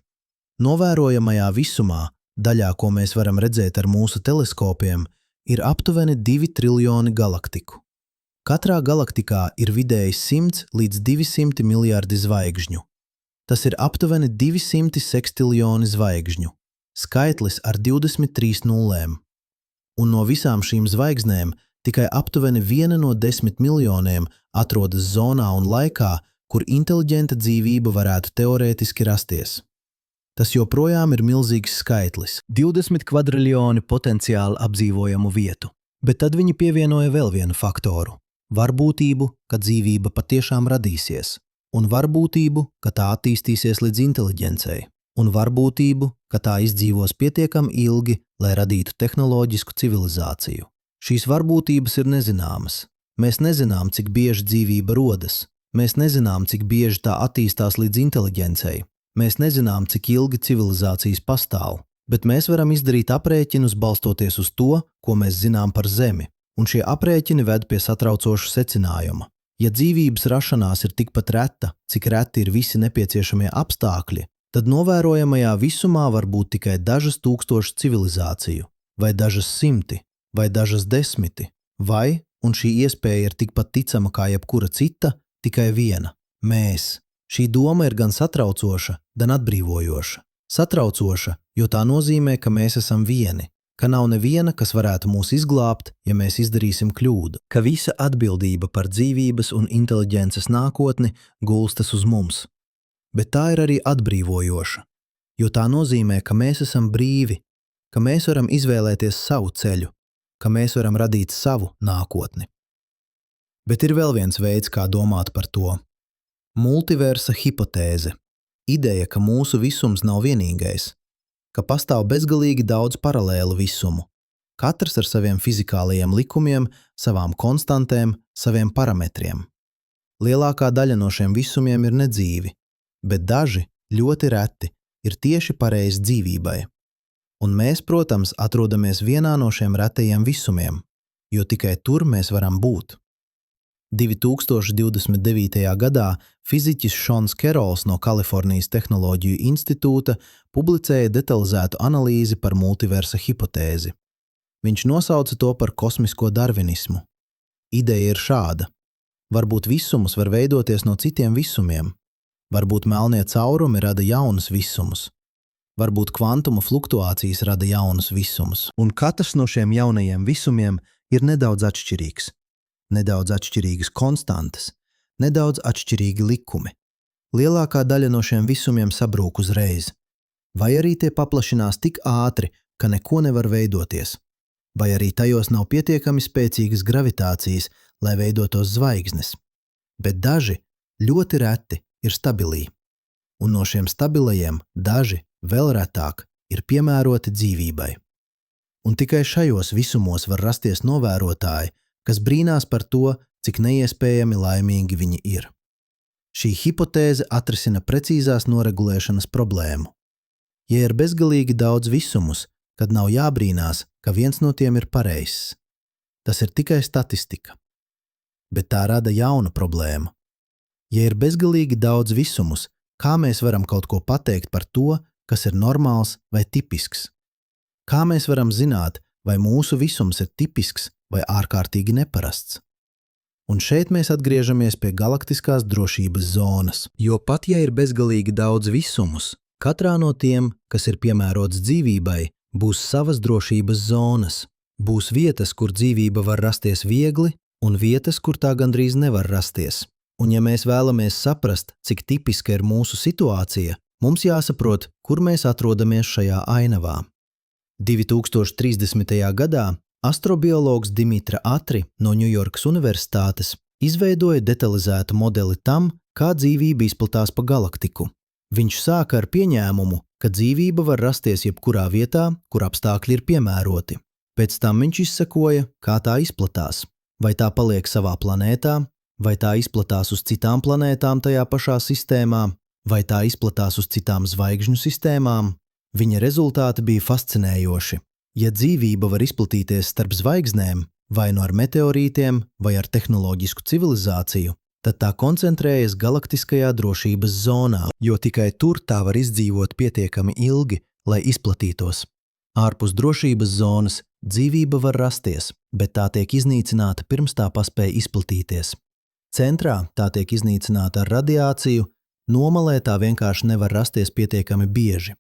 Novērojamajā visumā, daļā, ko mēs varam redzēt ar mūsu teleskopiem, ir aptuveni 2 triljoni galaktiku. Katrā galaktikā ir vidēji 100 līdz 200 miljārdi zvaigžņu. Tas ir aptuveni 200 sekstiljoni zvaigžņu, skaitlis ar 23 nullēm. Un no visām šīm zvaigznēm tikai aptuveni 1 no 10 miljoniem atrodas zonā un laikā, kur inteliģenta dzīvība varētu teorētiski rasties. Tas joprojām ir milzīgs skaitlis – 20 kvadriljoni potenciāli apdzīvojamu vietu. Bet tad viņi pievienoja vēl vienu faktoru – varbūtību, ka dzīvība patiešām radīsies, un varbūtību, ka tā attīstīsies līdz inteliģencei, un varbūtību, ka tā izdzīvos pietiekami ilgi, lai radītu tehnoloģisku civilizāciju. Šīs varbūtības ir nezināmas. Mēs nezinām, cik bieži dzīvība rodas. Mēs nezinām, cik bieži tā attīstās līdz inteliģencei. Mēs nezinām, cik ilgi civilizācijas pastāv, bet mēs varam izdarīt aprēķinus balstoties uz to, ko mēs zinām par Zemi, un šie aprēķini ved pie satraucoša secinājuma. Ja dzīvības rašanās ir tikpat reta, cik reti ir visi nepieciešamie apstākļi, tad novērojamajā visumā var būt tikai dažas tūkstoši civilizāciju, vai dažas simti, vai dažas desmiti, vai, un šī iespēja ir tikpat ticama kā jebkura cita, tikai viena – mēs. Šī doma ir gan satraucoša, gan atbrīvojoša. Satraucoša, jo tā nozīmē, ka mēs esam vieni, ka nav neviena, kas varētu mūs izglābt, ja mēs izdarīsim kļūdu, ka visa atbildība par dzīvības un inteliģences nākotni gulstas uz mums. Bet tā ir arī atbrīvojoša, jo tā nozīmē, ka mēs esam brīvi, ka mēs varam izvēlēties savu ceļu, ka mēs varam radīt savu nākotni. Bet ir vēl viens veids, kā domāt par to. Multiversa hipotēze. Ideja, ka mūsu visums nav vienīgais, ka pastāv bezgalīgi daudz paralēlu visumu, katrs ar saviem fizikālajiem likumiem, savām konstantēm, saviem parametriem. Lielākā daļa no šiem visumiem ir nedzīvi, bet daži, ļoti reti, ir tieši pareizi dzīvībai. Un mēs, protams, atrodamies vienā no šiem retajiem visumiem, jo tikai tur mēs varam būt. 2029. gadā fiziķis Šons Kerols no Kalifornijas Tehnoloģiju institūta publicēja detalizētu analīzi par multiversa hipotēzi. Viņš nosauca to par kosmisko darvinismu. Ideja ir šāda. Varbūt visumus var veidoties no citiem visumiem. Varbūt melnie caurumi rada jaunus visumus. Varbūt kvantuma fluktuācijas rada jaunus visumus. Un katrs no šiem jaunajiem visumiem ir nedaudz atšķirīgs. Nedaudz atšķirīgas konstantas, nedaudz atšķirīgi likumi. Lielākā daļa no šiem visumiem sabrūk uzreiz. Vai arī tie paplašinās tik ātri, ka neko nevar veidoties. Vai arī tajos nav pietiekami spēcīgas gravitācijas, lai veidotos zvaigznes. Bet daži, ļoti reti, ir stabilī. Un no šiem stabilajiem daži, vēl retāk, ir piemēroti dzīvībai. Un tikai šajos visumos var rasties novērotāji, kas brīnās par to, cik neiespējami laimīgi viņi ir. Šī hipotēze atrisina precīzās noregulēšanas problēmu. Ja ir bezgalīgi daudz visumus, tad nav jābrīnās, ka viens no tiem ir pareizs. Tas ir tikai statistika. Bet tā rada jaunu problēmu. Ja ir bezgalīgi daudz visumus, kā mēs varam kaut ko pateikt par to, kas ir normāls vai tipisks? Kā mēs varam zināt, vai mūsu visums ir tipisks vai ārkārtīgi neparasts? Un šeit mēs atgriežamies pie galaktiskās drošības zonas, jo pat ja ir bezgalīgi daudz visumus, katrā no tiem, kas ir piemērots dzīvībai, būs savas drošības zonas. Būs vietas, kur dzīvība var rasties viegli, un vietas, kur tā gandrīz nevar rasties. Un ja mēs vēlamies saprast, cik tipiska ir mūsu situācija, mums jāsaprot, kur mēs atrodamies šajā ainavā. 2030. gadā astrobiologs Dimitra Atri no Ņujorkas Universitātes izveidoja detalizētu modeli tam, kā dzīvība izplatās pa galaktiku. Viņš sāka ar pieņēmumu, ka dzīvība var rasties jebkurā vietā, kur apstākļi ir piemēroti. Pēc tam viņš izsekoja, kā tā izplatās. Vai tā paliek savā planētā, vai tā izplatās uz citām planētām tajā pašā sistēmā, vai tā izplatās uz citām zvaigžņu sistēmām. Viņa rezultāti bija fascinējoši. Ja dzīvība var izplatīties starp zvaigznēm, vai nu ar meteorītiem, vai ar tehnoloģisku civilizāciju, tad tā koncentrējas galaktiskajā drošības zonā, jo tikai tur tā var izdzīvot pietiekami ilgi, lai izplatītos. Ārpus drošības zonas dzīvība var rasties, bet tā tiek iznīcināta pirms tā paspēja izplatīties. Centrā tā tiek iznīcināta ar radiāciju, nomalē tā vienkārši nevar rasties pietiekami bieži.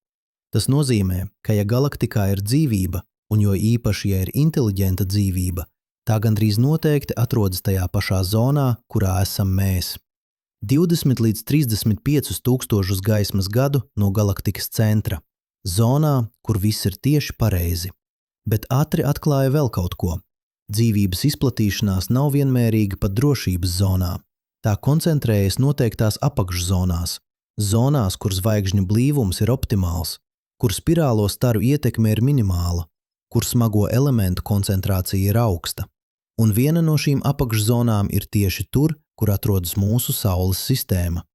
Tas nozīmē, ka ja galaktikā ir dzīvība, un jo īpaši, ja ir inteliģenta dzīvība, tā gandrīz noteikti atrodas tajā pašā zonā, kurā esam mēs. 20 līdz 35 tūkstošus gaismas gadu no galaktikas centra, zonā, kur viss ir tieši pareizi. Bet ātri atklāja vēl kaut ko. Dzīvības izplatīšanās nav vienmērīga pat drošības zonā. Tā koncentrējas noteiktās apakšzonās, zonās, kur zvaigžņu blīvums ir optimāls, kur spirālo staru ietekme ir minimāla, kur smago elementu koncentrācija ir augsta. Un viena no šīm apakšzonām ir tieši tur, kur atrodas mūsu Saules sistēma.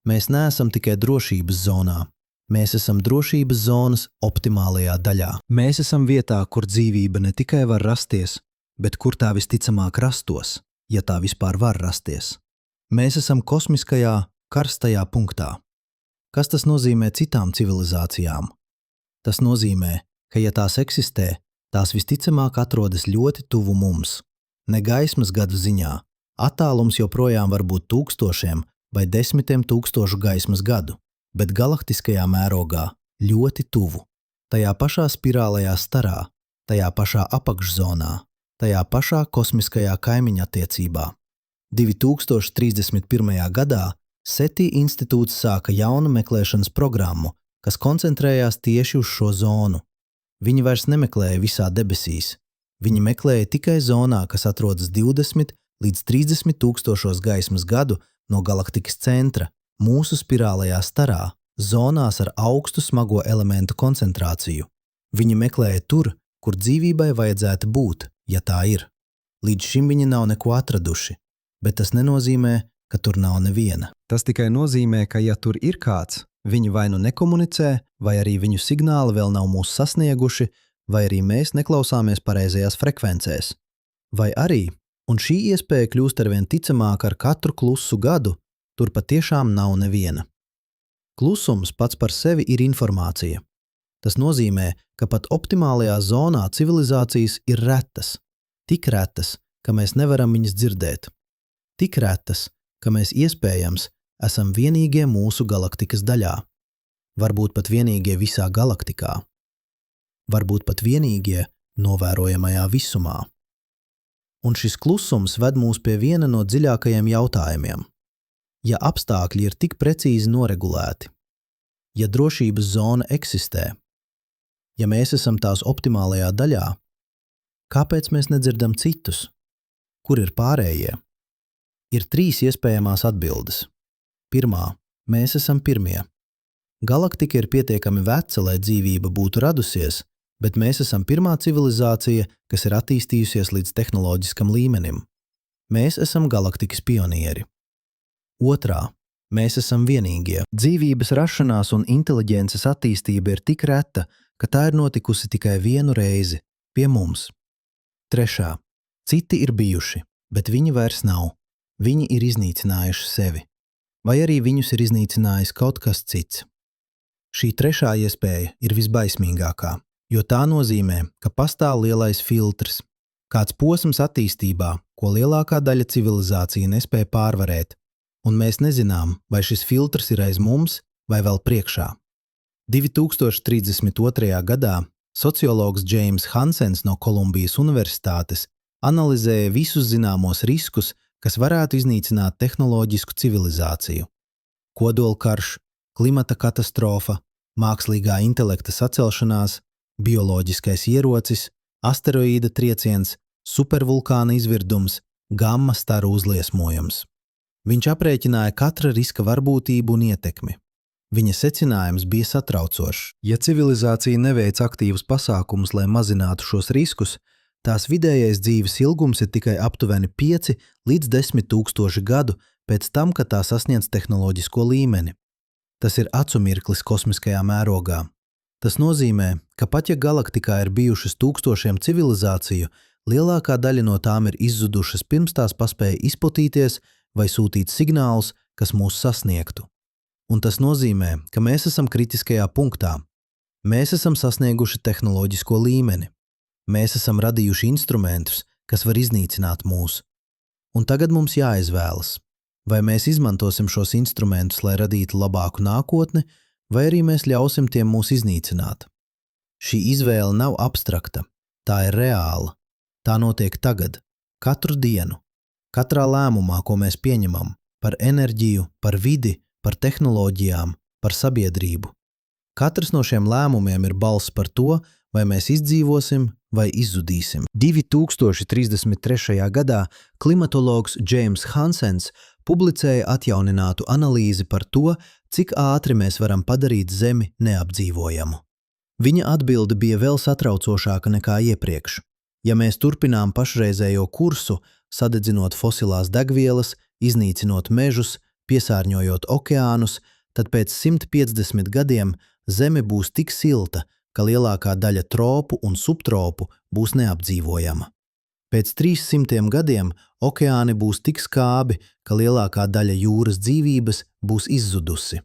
Mēs neesam tikai drošības zonā. Mēs esam drošības zonas optimālajā daļā. Mēs esam vietā, kur dzīvība ne tikai var rasties, bet kur tā visticamāk rastos, ja tā vispār var rasties. Mēs esam kosmiskajā, karstajā punktā. Kas tas nozīmē citām civilizācijām? Tas nozīmē, ka ja tās eksistē, tās visticamāk atrodas ļoti tuvu mums. Ne gaismas gadu ziņā, attālums joprojām var būt tūkstošiem vai desmitiem tūkstošu gaismas gadu, bet galaktiskajā mērogā ļoti tuvu. Tajā pašā spirālajā starā, tajā pašā apakšzonā, tajā pašā kosmiskajā kaimiņattiecībā. 2031. gadā SETI institūts sāka jaunu meklēšanas programmu, kas koncentrējās tieši uz šo zonu. Viņi vairs nemeklēja visā debesīs. Viņi meklēja tikai zonā, kas atrodas 20 līdz 30 tūkstošos gaismas gadu no galaktikas centra, mūsu spirālajā starā, zonās ar augstu smago elementu koncentrāciju. Viņi meklēja tur, kur dzīvībai vajadzētu būt, ja tā ir. Līdz šim viņi nav neko atraduši, bet tas nenozīmē, ka tur nav neviena. Tas tikai nozīmē, ka ja tur ir kāds, viņi vai nu nekomunicē, vai arī viņu signāli vēl nav mūs sasnieguši, vai arī mēs neklausāmies pareizajās frekvencēs. Vai arī, un šī iespēja kļūst arvien ticamāka ar katru klusu gadu, tur patiešām nav neviena. Klusums pats par sevi ir informācija. Tas nozīmē, ka pat optimālajā zonā civilizācijas ir retas. Tik retas, ka mēs nevaram viņas dzirdēt. Tik retas, ka mēs iespējams esam vienīgie mūsu galaktikas daļā. Varbūt pat vienīgie visā galaktikā. Varbūt pat vienīgie novērojamajā visumā. Un šis klusums ved mūs pie viena no dziļākajiem jautājumiem. Ja apstākļi ir tik precīzi noregulēti, ja drošības zona eksistē, ja mēs esam tās optimālajā daļā, kāpēc mēs nedzirdam citus? Kur ir pārējie? Ir 3 iespējamās atbildes. Pirmā, mēs esam pirmie. Galaktika ir pietiekami veca, lai dzīvība būtu radusies, bet mēs esam pirmā civilizācija, kas ir attīstījusies līdz tehnoloģiskam līmenim. Mēs esam galaktikas pionieri. Otrā, mēs esam vienīgie. Dzīvības rašanās un inteliģences attīstība ir tik reta, ka tā ir notikusi tikai vienu reizi, pie mums. Trešā, citi ir bijuši, bet viņi vairs nav. Viņi ir iznīcinājuši sevi. Vai arī viņus ir iznīcinājis kaut kas cits. Šī trešā iespēja ir visbaismīgākā, jo tā nozīmē, ka pastāv lielais filtrs, kāds posms attīstībā, ko lielākā daļa civilizācija nespēja pārvarēt, un mēs nezinām, vai šis filtrs ir aiz mums vai vēl priekšā. 2032. gadā sociologs James Hansens no Kolumbijas Universitātes analizēja visus zināmos riskus, kas varētu iznīcināt tehnoloģisku civilizāciju. Kodolkarš, klimata katastrofa, mākslīgā intelekta sacelšanās, bioloģiskais ierocis, asteroīda trieciens, supervulkāna izvirdums, gamma staru uzliesmojums. Viņš aprēķināja katra riska varbūtību un ietekmi. Viņa secinājums bija satraucošs. Ja civilizācija neveic aktīvus pasākumus, lai mazinātu šos riskus, tās vidējais dzīves ilgums ir tikai aptuveni 5 līdz 10 tūkstoši gadu pēc tam, kad tā sasniedz tehnoloģisko līmeni. Tas ir acu mirklis kosmiskajā mērogā. Tas nozīmē, ka pat ja galaktikā ir bijušas tūkstošiem civilizāciju, lielākā daļa no tām ir izzudušas pirms tās paspēja izplatīties vai sūtīt signālus, kas mūs sasniegtu. Un tas nozīmē, ka mēs esam kritiskajā punktā. Mēs esam sasnieguši tehnoloģisko līmeni. Mēs esam radījuši instrumentus, kas var iznīcināt mūs. Un tagad mums jāizvēlas, vai mēs izmantosim šos instrumentus, lai radītu labāku nākotni, vai arī mēs ļausim tiem mūs iznīcināt. Šī izvēle nav abstrakta, tā ir reāla. Tā notiek tagad, katru dienu, katrā lēmumā, ko mēs pieņemam, par enerģiju, par vidi, par tehnoloģijām, par sabiedrību. Katrs no šiem lēmumiem ir balss par to, vai mēs izdzīvosim vai izzudīsim. 2033. gadā klimatologs James Hansens publicēja atjauninātu analīzi par to, cik ātri mēs varam padarīt Zemi neapdzīvojamu. Viņa atbilde bija vēl satraucošāka nekā iepriekš. Ja mēs turpinām pašreizējo kursu, sadedzinot fosilās degvielas, iznīcinot mežus, piesārņojot okeānus, tad pēc 150 gadiem Zeme būs tik silta, ka lielākā daļa tropu un subtropu būs neapdzīvojama. Pēc 300 gadiem okeāni būs tik skābi, ka lielākā daļa jūras dzīvības būs izzudusi.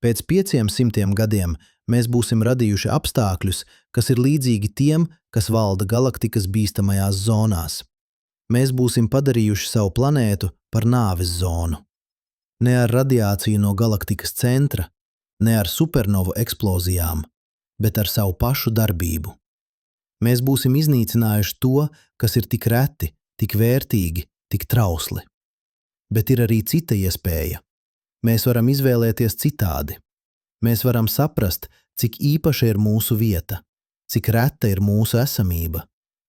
Pēc 500 gadiem mēs būsim radījuši apstākļus, kas ir līdzīgi tiem, kas valda galaktikas bīstamajās zonās. Mēs būsim padarījuši savu planētu par nāves zonu. Ne ar radiāciju no galaktikas centra, ne ar supernovu eksplozijām, bet ar savu pašu darbību. Mēs būsim iznīcinājuši to, kas ir tik reti, tik vērtīgi, tik trausli. Bet ir arī cita iespēja. Mēs varam izvēlēties citādi. Mēs varam saprast, cik īpaša ir mūsu vieta, cik reta ir mūsu esamība,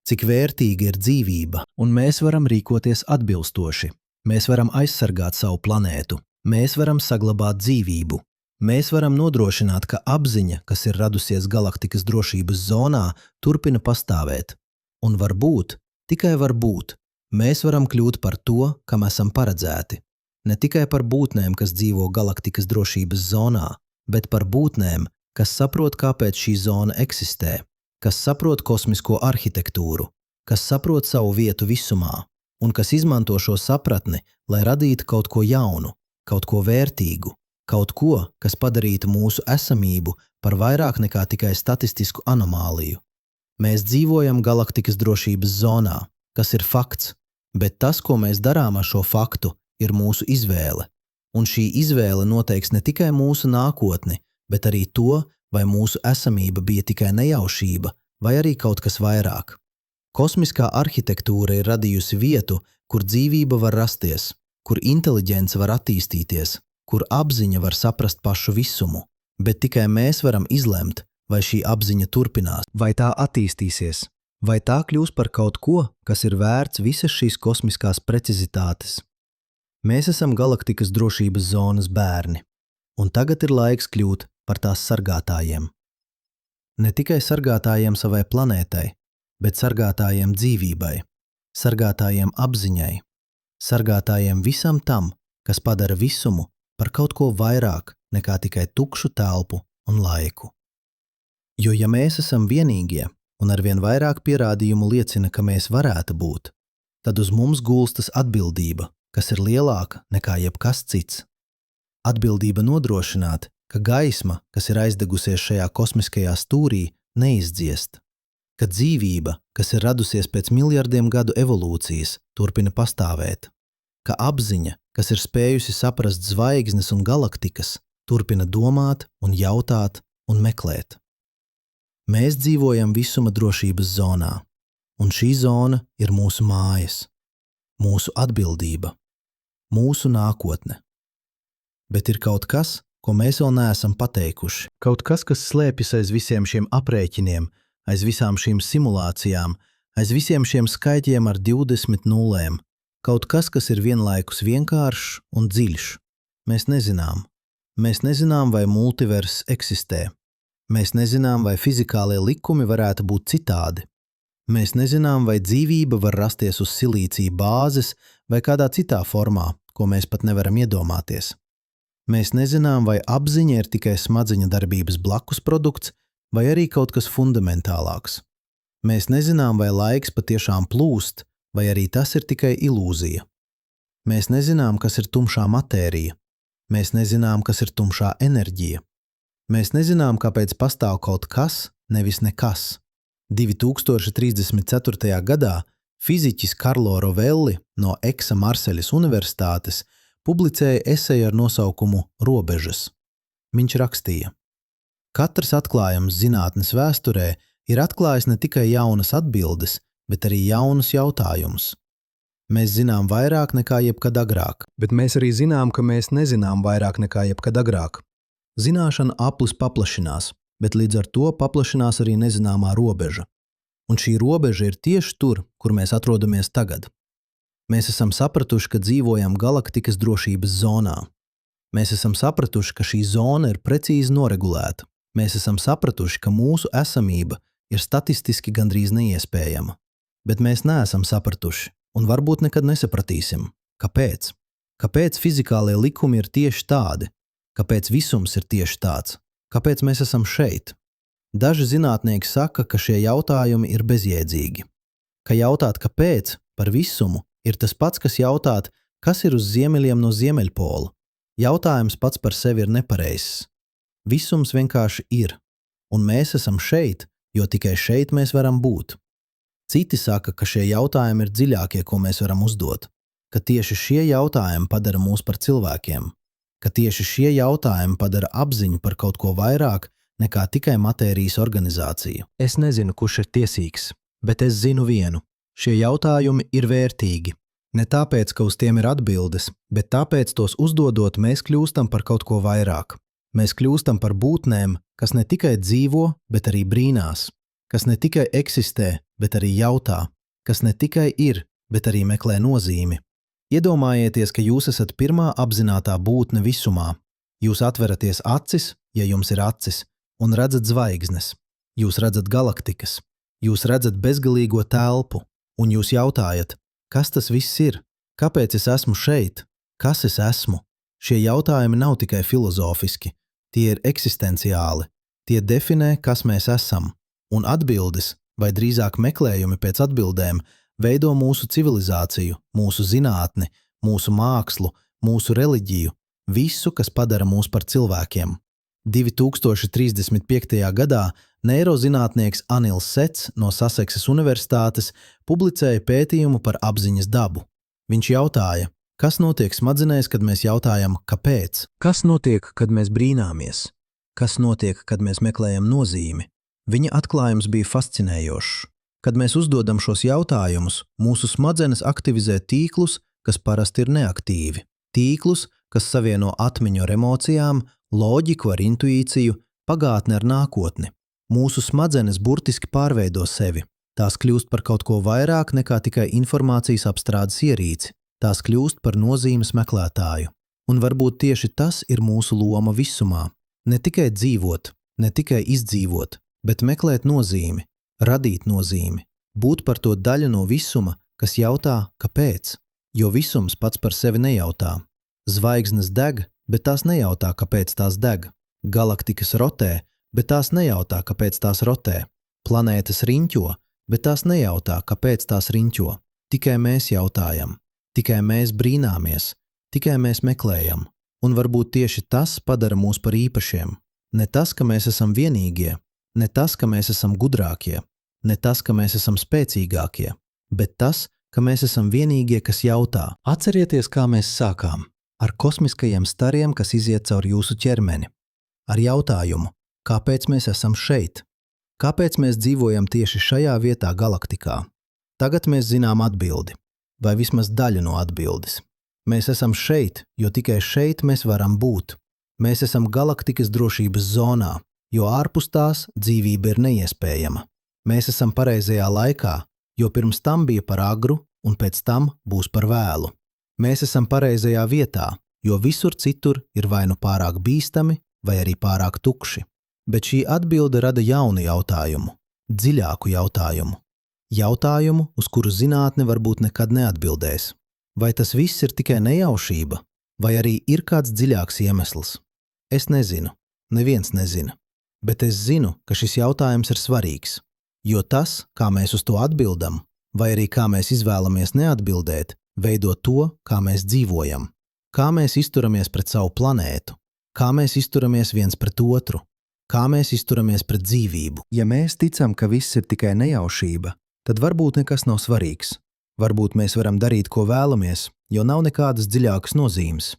cik vērtīga ir dzīvība. Un mēs varam rīkoties atbilstoši. Mēs varam aizsargāt savu planētu. Mēs varam saglabāt dzīvību. Mēs varam nodrošināt, ka apziņa, kas ir radusies galaktikas drošības zonā, turpina pastāvēt. Un varbūt, tikai varbūt, mēs varam kļūt par to, kam esam paredzēti. Ne tikai par būtnēm, kas dzīvo galaktikas drošības zonā, bet par būtnēm, kas saprot, kāpēc šī zona eksistē, kas saprot kosmisko arhitektūru, kas saprot savu vietu visumā, un kas izmanto šo sapratni, lai radītu kaut ko jaunu, kaut ko vērtīgu, kaut ko, kas padarītu mūsu esamību par vairāk nekā tikai statistisku anomāliju. Mēs dzīvojam galaktikas drošības zonā, kas ir fakts, bet tas, ko mēs darām ar šo faktu, ir mūsu izvēle. Un šī izvēle noteiks ne tikai mūsu nākotni, bet arī to, vai mūsu esamība bija tikai nejaušība, vai arī kaut kas vairāk. Kosmiskā arhitektūra ir radījusi vietu, kur dzīvība var rasties, kur inteliģence var attīstīties, kur apziņa var saprast pašu visumu, bet tikai mēs varam izlemt, vai šī apziņa turpinās, vai tā attīstīsies, vai tā kļūs par kaut ko, kas ir vērts visas šīs kosmiskās precizitātes. Mēs esam galaktikas drošības zonas bērni, un tagad ir laiks kļūt par tās sargātājiem. Ne tikai sargātājiem savai planētai, bet sargātājiem dzīvībai, sargātājiem apziņai, sargātājiem visam tam, kas padara visumu par kaut ko vairāk nekā tikai tukšu telpu un laiku. Jo ja mēs esam vienīgie, un arvien vairāk pierādījumu liecina, ka mēs varētu būt, tad uz mums gulstas atbildība, kas ir lielāka nekā jebkas cits. Atbildība nodrošināt, ka gaisma, kas ir aizdegusies šajā kosmiskajā stūrī, neizdziest, ka dzīvība, kas ir radusies pēc miljardiem gadu evolūcijas, turpina pastāvēt, ka apziņa, kas ir spējusi saprast zvaigznes un galaktikas, turpina domāt un jautāt un meklēt. Mēs dzīvojam visuma drošības zonā, un šī zona ir mūsu mājas, mūsu atbildība, mūsu nākotne. Bet ir kaut kas, ko mēs vēl neesam pateikuši. Kaut kas, kas slēpjas aiz visiem šiem aprēķiniem, aiz visām šīm simulācijām, aiz visiem šiem skaitļiem ar 20 nulēm. Kaut kas, kas ir vienlaikus vienkāršs un dziļš. Mēs nezinām. Mēs nezinām, vai multiverss eksistē. Mēs nezinām, vai fizikālie likumi varētu būt citādi. Mēs nezinām, vai dzīvība var rasties uz silīcija bāzes vai kādā citā formā, ko mēs pat nevaram iedomāties. Mēs nezinām, vai apziņa ir tikai smadziņa darbības blakus produkts, vai arī kaut kas fundamentālāks. Mēs nezinām, vai laiks patiešām plūst, vai arī tas ir tikai ilūzija. Mēs nezinām, kas ir tumšā matērija. Mēs nezinām, kas ir tumšā enerģija. Mēs nezinām, kāpēc pastāv kaut kas, nevis nekas. 2034. gadā fiziķis Karlo Rovelli no Eksa Marseļas Universitātes publicēja eseju ar nosaukumu Robežas. Viņš rakstīja: Katrs atklājums zinātnes vēsturē ir atklājis ne tikai jaunas atbildes, bet arī jaunus jautājumus. Mēs zinām vairāk nekā jebkad agrāk. Bet mēs arī zinām, ka mēs nezinām vairāk nekā jebkad agrāk. Zināšana aplis paplašinās, bet līdz ar to paplašinās arī nezināmā robeža. Un šī robeža ir tieši tur, kur mēs atrodamies tagad. Mēs esam sapratuši, ka dzīvojam galaktikas drošības zonā. Mēs esam sapratuši, ka šī zona ir precīzi noregulēta. Mēs esam sapratuši, ka mūsu esamība ir statistiski gandrīz neiespējama. Bet mēs neesam sapratuši, un varbūt nekad nesapratīsim, kāpēc. Kāpēc fizikālie likumi ir tieši tādi? Kāpēc visums ir tieši tāds? Kāpēc mēs esam šeit? Daži zinātnieki saka, ka šie jautājumi ir bezjēdzīgi. Ka jautāt, kāpēc, par visumu, ir tas pats, kas jautāt, kas ir uz ziemeļiem no ziemeļpola. Jautājums pats par sevi ir nepareizs. Visums vienkārši ir, un mēs esam šeit, jo tikai šeit mēs varam būt. Citi saka, ka šie jautājumi ir dziļākie, ko mēs varam uzdot, ka tieši šie jautājumi padara mūs par cilvēkiem, ka tieši šie jautājumi padara apziņu par kaut ko vairāk nekā tikai matērijas organizāciju. Es nezinu, kurš ir tiesīgs, bet es zinu vienu. Šie jautājumi ir vērtīgi. Ne tāpēc, ka uz tiem ir atbildes, bet tāpēc tos uzdodot mēs kļūstam par kaut ko vairāk. Mēs kļūstam par būtnēm, kas ne tikai dzīvo, bet arī brīnās, kas ne tikai eksistē, bet arī jautā, kas ne tikai ir, bet arī meklē nozīmi. Iedomājieties, ka jūs esat pirmā apzinātā būtne visumā. Jūs atveraties acis, ja jums ir acis, un redzat zvaigznes. Jūs redzat galaktikas. Jūs redzat bezgalīgo telpu, un jūs jautājat, kas tas viss ir? Kāpēc es esmu šeit? Kas es esmu? Šie jautājumi nav tikai filozofiski, tie ir eksistenciāli. Tie definē, kas mēs esam, un atbildes, vai drīzāk meklējumi pēc atbildēm, veido mūsu civilizāciju, mūsu zinātni, mūsu mākslu, mūsu reliģiju, visu, kas padara mūs par cilvēkiem. 2035. gadā neirozinātnieks Anils Sets no Saseksas Universitātes publicēja pētījumu par apziņas dabu. Viņš jautāja, kas notiek smadzenēs, kad mēs jautājam, kāpēc? Kas notiek, kad mēs brīnāmies? Kas notiek, kad mēs meklējam nozīmi? Viņa atklājums bija fascinējošs. Kad mēs uzdodam šos jautājumus, mūsu smadzenes aktivizē tīklus, kas parasti ir neaktīvi. Tīklus, kas savieno atmiņu ar emocijām, loģiku ar intuīciju, pagātni ar nākotni. Mūsu smadzenes burtiski pārveido sevi. Tās kļūst par kaut ko vairāk nekā tikai informācijas apstrādes ierīci. Tās kļūst par nozīmes meklētāju. Un varbūt tieši tas ir mūsu loma visumā. Ne tikai dzīvot, ne tikai izdzīvot, bet meklēt nozīmi, radīt nozīmi, būt par to daļa no visuma, kas jautā, kāpēc, jo visums pats par sevi nejautā. Zvaigznes deg, bet tās nejautā, kāpēc tās deg. Galaktikas rotē, bet tās nejautā, kāpēc tās rotē. Planētas riņķo, bet tās nejautā, kāpēc tās riņķo. Tikai mēs jautājam, tikai mēs brīnāmies, tikai mēs meklējam. Un varbūt tieši tas padara mūs par īpašiem. Ne tas, ka mēs esam vienīgie, ne tas, ka mēs esam gudrākie, ne tas, ka mēs esam spēcīgākie, bet tas, ka mēs esam vienīgie, kas jautā. Atcerieties, kā mēs sākām. Ar kosmiskajiem stariem, kas iziet caur jūsu ķermeni. Ar jautājumu, kāpēc mēs esam šeit? Kāpēc mēs dzīvojam tieši šajā vietā galaktikā? Tagad mēs zinām atbildi, vai vismaz daļu no atbildes. Mēs esam šeit, jo tikai šeit mēs varam būt. Mēs esam galaktikas drošības zonā, jo ārpus tās dzīvība ir neiespējama. Mēs esam pareizajā laikā, jo pirms tam bija par agru un pēc tam būs par vēlu. Mēs esam pareizajā vietā, jo visur citur ir vai nu pārāk bīstami, vai arī pārāk tukši. Bet šī atbilde rada jaunu jautājumu, dziļāku jautājumu. Jautājumu, uz kuru zinātne varbūt nekad neatbildēs. Vai tas viss ir tikai nejaušība, vai arī ir kāds dziļāks iemesls? Es nezinu, neviens nezina. Bet es zinu, ka šis jautājums ir svarīgs, jo tas, kā mēs uz to atbildam, vai arī kā mēs izvēlamies neatbildēt, veido to, kā mēs dzīvojam, kā mēs izturamies pret savu planētu, kā mēs izturamies viens pret otru, kā mēs izturamies pret dzīvību. Ja mēs ticam, ka viss ir tikai nejaušība, tad varbūt nekas nav svarīgs. Varbūt mēs varam darīt, ko vēlamies, jo nav nekādas dziļākas nozīmes.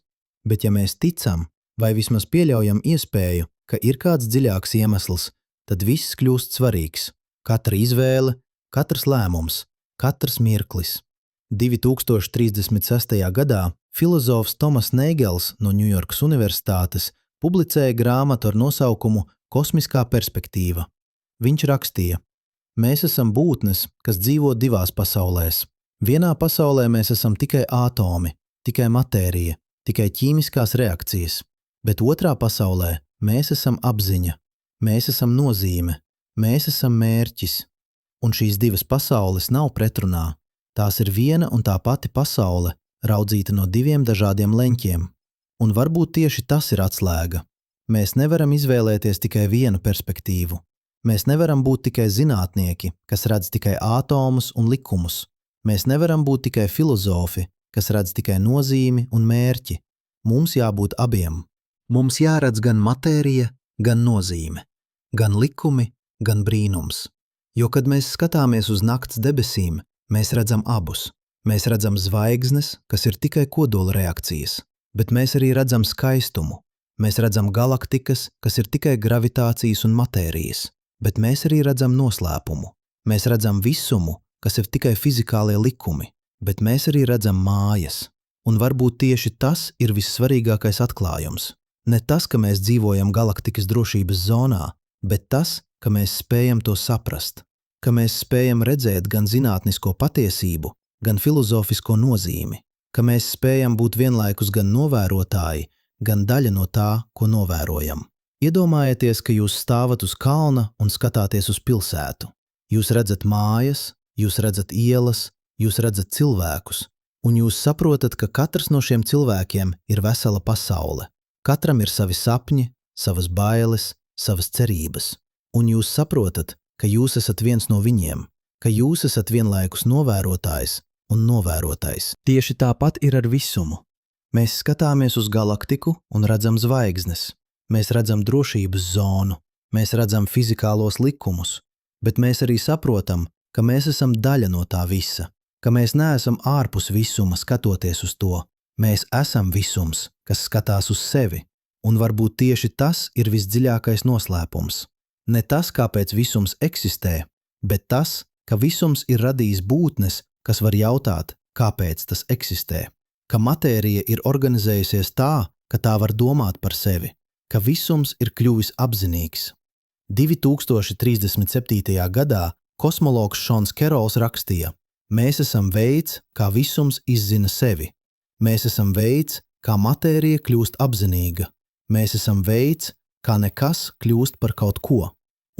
Bet ja mēs ticam, vai vismaz pieļaujam iespēju, ka ir kāds dziļāks iemesls, tad viss kļūst svarīgs. Katra izvēle, katrs lēmums, katrs mirklis. 2036. gadā filozofs Tomas Neigels no Ņujorkas Universitātes publicēja grāmatu ar nosaukumu Kosmiskā perspektīva. Viņš rakstīja: Mēs esam būtnes, kas dzīvo divās pasaulēs. Vienā pasaulē mēs esam tikai atomi, tikai matērija, tikai ķīmiskās reakcijas, bet otrā pasaulē mēs esam apziņa, mēs esam nozīme, mēs esam mērķis. Un šīs divas pasaules nav pretrunā. Tās ir viena un tā pati pasaule, raudzīta no diviem dažādiem leņķiem. Un varbūt tieši tas ir atslēga. Mēs nevaram izvēlēties tikai vienu perspektīvu. Mēs nevaram būt tikai zinātnieki, kas redz tikai atomus un likumus. Mēs nevaram būt tikai filozofi, kas redz tikai nozīmi un mērķi. Mums jābūt abiem. Mums jāredz gan matērija, gan nozīme, gan likumi, gan brīnums. Jo, kad mēs skatāmies uz nakts debesīm, mēs redzam abus. Mēs redzam zvaigznes, kas ir tikai kodola reakcijas, bet mēs arī redzam skaistumu. Mēs redzam galaktikas, kas ir tikai gravitācijas un matērijas, bet mēs arī redzam noslēpumu. Mēs redzam visumu, kas ir tikai fizikālie likumi, bet mēs arī redzam mājas. Un varbūt tieši tas ir vissvarīgākais atklājums. Ne tas, ka mēs dzīvojam galaktikas drošības zonā, bet tas, ka mēs spējam to saprast, ka mēs spējam redzēt gan zinātnisko patiesību, gan filozofisko nozīmi, ka mēs spējam būt vienlaikus gan novērotāji, gan daļa no tā, ko novērojam. Iedomājieties, ka jūs stāvat uz kalna un skatāties uz pilsētu. Jūs redzat mājas, jūs redzat ielas, jūs redzat cilvēkus, un jūs saprotat, ka katrs no šiem cilvēkiem ir vesela pasaule. Katram ir savi sapņi, savas bailes, savas cerības, un jūs saprotat, ka jūs esat viens no viņiem, ka jūs esat vienlaikus novērotājs un novērotais. Tieši tāpat ir ar visumu. Mēs skatāmies uz galaktiku un redzam zvaigznes. Mēs redzam drošības zonu, mēs redzam fizikālos likumus, bet mēs arī saprotam, ka mēs esam daļa no tā visa, ka mēs neesam ārpus visuma skatoties uz to. Mēs esam visums, kas skatās uz sevi, un varbūt tieši tas ir visdziļākais noslēpums. Ne tas, kāpēc visums eksistē, bet tas, ka visums ir radījis būtnes, kas var jautāt, kāpēc tas eksistē, ka matērija ir organizējusies tā, ka tā var domāt par sevi, ka visums ir kļuvis apzinīgs. 2037. gadā kosmologs Šons Kerols rakstīja: Mēs esam veids, kā visums izzina sevi. Mēs esam veids, kā matērija kļūst apzinīga. Mēs esam veids, kā nekas kļūst par kaut ko.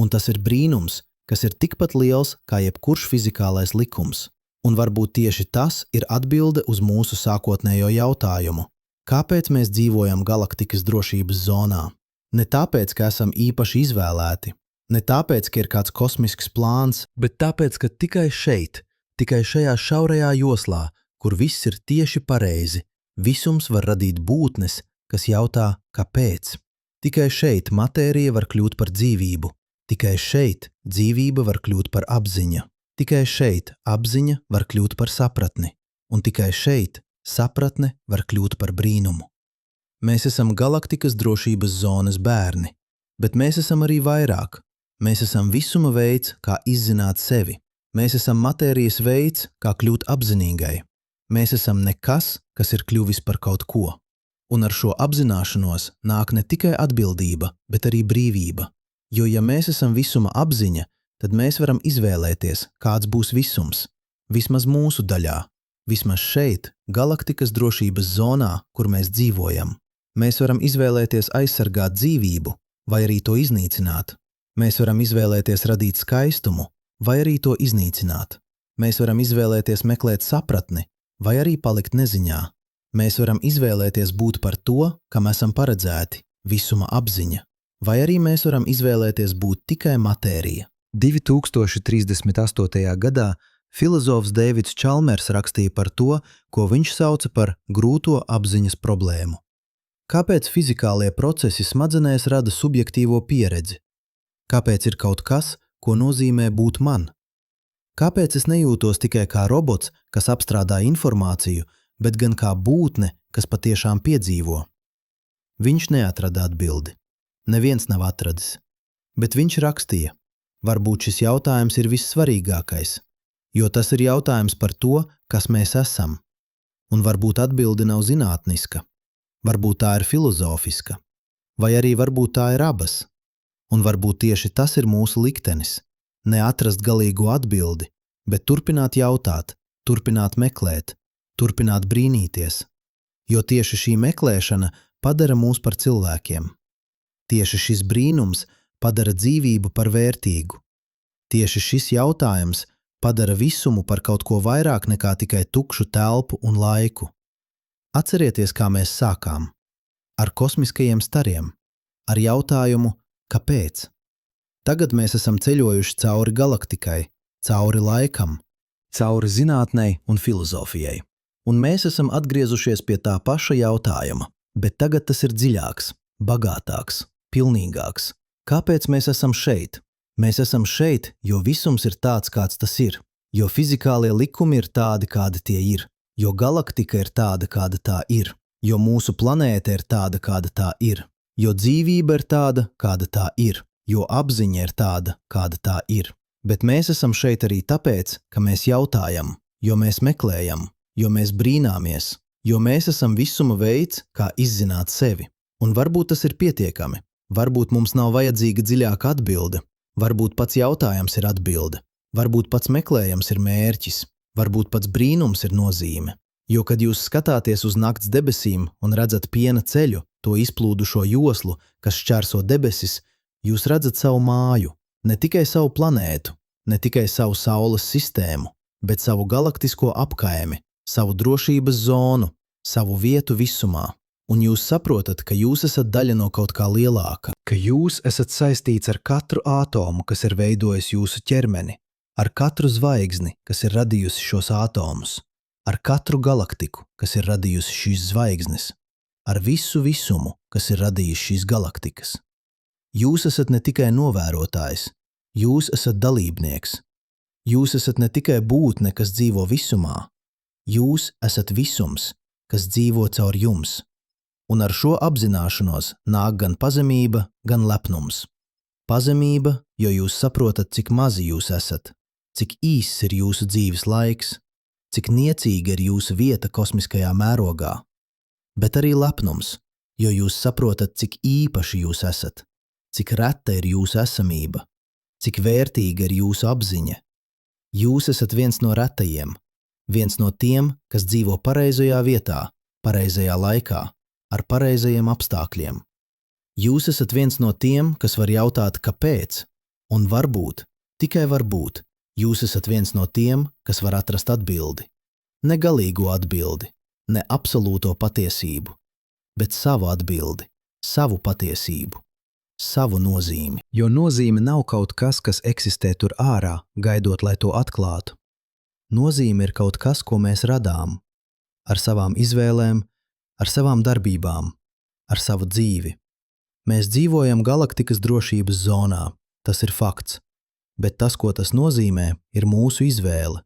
Un tas ir brīnums, kas ir tikpat liels kā jebkurš fizikālais likums. Un varbūt tieši tas ir atbilde uz mūsu sākotnējo jautājumu. Kāpēc mēs dzīvojam galaktikas drošības zonā? Ne tāpēc, ka esam īpaši izvēlēti, ne tāpēc, ka ir kāds kosmisks plāns, bet tāpēc, ka tikai šeit, tikai šajā šaurajā joslā, kur viss ir tieši pareizi, visums var radīt būtnes, kas jautā, kāpēc. Tikai šeit matērija var kļūt par dzīvību, tikai šeit dzīvība var kļūt par apziņu, tikai šeit apziņa var kļūt par sapratni, un tikai šeit sapratne var kļūt par brīnumu. Mēs esam galaktikas drošības zonas bērni, bet mēs esam arī vairāk. Mēs esam visuma veids, kā izzināt sevi. Mēs esam matērijas veids, kā kļūt apzinīgai. Mēs esam nekas, kas ir kļuvis par kaut ko. Un ar šo apzināšanos nāk ne tikai atbildība, bet arī brīvība. Jo ja mēs esam visuma apziņa, tad mēs varam izvēlēties, kāds būs visums. Vismaz mūsu daļā, vismaz šeit, galaktikas drošības zonā, kur mēs dzīvojam. Mēs varam izvēlēties aizsargāt dzīvību, vai arī to iznīcināt. Mēs varam izvēlēties radīt skaistumu, vai arī to iznīcināt. Mēs varam izvēlēties meklēt sapratni, vai arī palikt neziņā. Mēs varam izvēlēties būt par to, kam esam paredzēti, visuma apziņa. vai arī mēs varam izvēlēties būt tikai matērija. 2038. gadā filozofs Deivids Čalmers rakstīja par to, ko viņš sauca par grūto apziņas problēmu. Kāpēc fizikālie procesi smadzenēs rada subjektīvo pieredzi? Kāpēc ir kaut kas, ko nozīmē būt man? Kāpēc es nejūtos tikai kā robots, kas apstrādā informāciju, bet gan kā būtne, kas patiešām piedzīvo? Viņš neatrada atbildi. Neviens nav atradis. Bet viņš rakstīja, varbūt šis jautājums ir vissvarīgākais, jo tas ir jautājums par to, kas mēs esam. Un varbūt atbilde nav zinātniska, varbūt tā ir filozofiska, vai arī varbūt tā ir abas. Un varbūt tieši tas ir mūsu liktenis – neatrast galīgo atbildi, bet turpināt jautāt, turpināt meklēt, turpināt brīnīties, jo tieši šī meklēšana padara mūs par cilvēkiem. Tieši šis brīnums padara dzīvību par vērtīgu. Tieši šis jautājums padara visumu par kaut ko vairāk nekā tikai tukšu telpu un laiku. Atcerieties, kā mēs sākām. Ar kosmiskajiem stariem, ar jautājumu, kāpēc? Tagad mēs esam ceļojuši cauri galaktikai, cauri laikam, cauri zinātnei un filozofijai. Un mēs esam atgriezušies pie tā paša jautājuma, bet tagad tas ir dziļāks, bagātāks, pilnīgāks. Kāpēc mēs esam šeit? Mēs esam šeit, jo visums ir tāds, kāds tas ir, jo fizikālie likumi ir tādi, kādi tie ir, jo galaktika ir tāda, kāda tā ir, jo mūsu planēta ir tāda, kāda tā ir, jo dzīvība ir tāda, kāda tā ir, jo apziņa ir tāda, kāda tā ir. Bet mēs esam šeit arī tāpēc, ka mēs jautājam, jo mēs meklējam, jo mēs brīnāmies, jo mēs esam visuma veids, kā izzināt sevi. Un varbūt tas ir pietiekami, varbūt mums nav vajadzīga dziļāka atbilde, varbūt pats jautājums ir atbilde, varbūt pats meklējums ir mērķis, varbūt pats brīnums ir nozīme. Jo, kad jūs skatāties uz nakts debesīm un redzat piena ceļu, to izplūdušo joslu, kas šķērso debesis, jūs redzat savu māju, ne tikai savu planētu, ne tikai savu saules sistēmu, bet savu galaktisko apkaimi, savu drošības zonu, savu vietu visumā. Un jūs saprotat, ka jūs esat daļa no kaut kā lielāka, ka jūs esat saistīts ar katru ātomu, kas ir veidojis jūsu ķermeni, ar katru zvaigzni, kas ir radījusi šos ātomus, ar katru galaktiku, kas ir radījusi šīs zvaigznes, ar visu visumu, kas ir radījis šīs galaktikas. Jūs esat ne tikai novērotājs, jūs esat dalībnieks. Jūs esat ne tikai būtne, kas dzīvo visumā, jūs esat visums, kas dzīvo caur jums. Un ar šo apzināšanos nāk gan pazemība, gan lepnums. Pazemība, jo jūs saprotat, cik mazi jūs esat, cik īss ir jūsu dzīves laiks, cik niecīga ir jūsu vieta kosmiskajā mērogā. Bet arī lepnums, jo jūs saprotat, cik īpaši jūs esat, cik reta ir jūsu esamība, cik vērtīga ir jūsu apziņa. Jūs esat viens no retajiem, viens no tiem, kas dzīvo pareizajā vietā, pareizajā laikā, ar pareizajiem apstākļiem. Jūs esat viens no tiem, kas var jautāt, kāpēc, un varbūt, tikai varbūt, jūs esat viens no tiem, kas var atrast atbildi. Ne galīgo atbildi, ne absolūto patiesību, bet savu atbildi, savu patiesību, savu nozīmi. Jo nozīme nav kaut kas, kas eksistē tur ārā, gaidot, lai to atklātu. Nozīme ir kaut kas, ko mēs radām, ar savām izvēlēm, ar savām darbībām, ar savu dzīvi. Mēs dzīvojam galaktikas drošības zonā, tas ir fakts, bet tas, ko tas nozīmē, ir mūsu izvēle.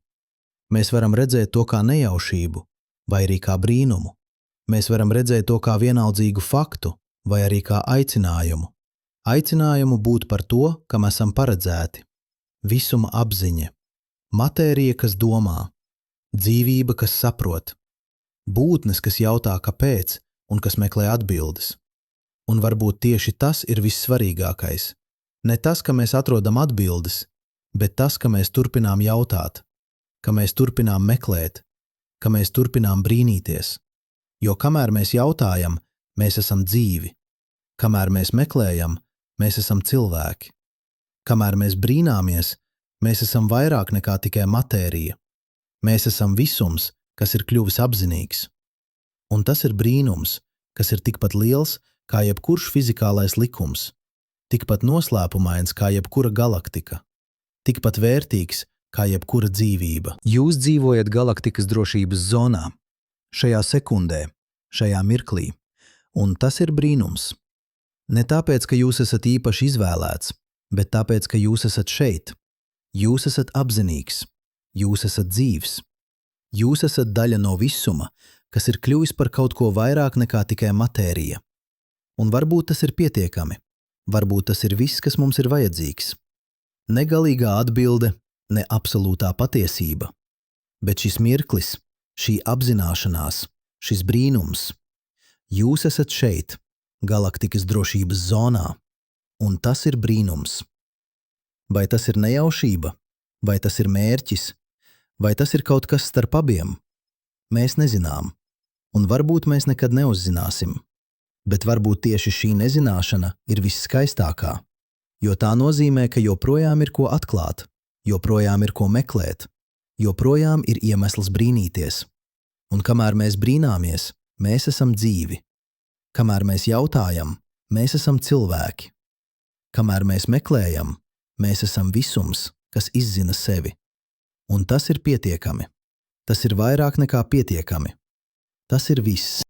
Mēs varam redzēt to kā nejaušību, vai arī kā brīnumu. Mēs varam redzēt to kā vienaldzīgu faktu, vai arī kā aicinājumu. Aicinājumu būt par to, kam esam paredzēti. Visuma apziņa, matērija, kas domā, dzīvība, kas saprot, būtnes, kas jautā, kāpēc, un kas meklē atbildes. Un varbūt tieši tas ir vissvarīgākais. Ne tas, ka mēs atrodam atbildes, bet tas, ka mēs turpinām jautāt, ka mēs turpinām meklēt, ka mēs turpinām brīnīties. Jo kamēr mēs jautājam, mēs esam dzīvi. Kamēr mēs meklējam, mēs esam cilvēki. Kamēr mēs brīnāmies, mēs esam vairāk nekā tikai matērija. Mēs esam visums, kas ir kļuvis apzinīgs. Un tas ir brīnums, kas ir tikpat liels kā jebkurš fizikālais likums, tikpat noslēpumains kā jebkura galaktika, tikpat vērtīgs kā jebkura dzīvība. Jūs dzīvojat galaktikas drošības zonā, šajā sekundē, šajā mirklī, un tas ir brīnums. Ne tāpēc, ka jūs esat īpaši izvēlēts, bet tāpēc, ka jūs esat šeit. Jūs esat apzinīgs, jūs esat dzīvs. Jūs esat daļa no visuma, kas ir kļuvis par kaut ko vairāk nekā tikai matērija. Un varbūt tas ir pietiekami, varbūt tas ir viss, kas mums ir vajadzīgs. Ne galīgā atbilde, ne absolūtā patiesība, bet šis mirklis, šī apzināšanās, šis brīnums. Jūs esat šeit, galaktikas drošības zonā, un tas ir brīnums. Vai tas ir nejaušība, vai tas ir mērķis, vai tas ir kaut kas starp abiem? Mēs nezinām, un varbūt mēs nekad neuzzināsim, bet varbūt tieši šī nezināšana ir visskaistākā, jo tā nozīmē, ka joprojām ir ko atklāt, joprojām ir ko meklēt, joprojām ir iemesls brīnīties. Un kamēr mēs brīnāmies, mēs esam dzīvi. Kamēr mēs jautājam, mēs esam cilvēki. Kamēr mēs meklējam, mēs esam visums, kas izzina sevi. Un tas ir pietiekami. Tas ir vairāk nekā pietiekami. Tas ir viss.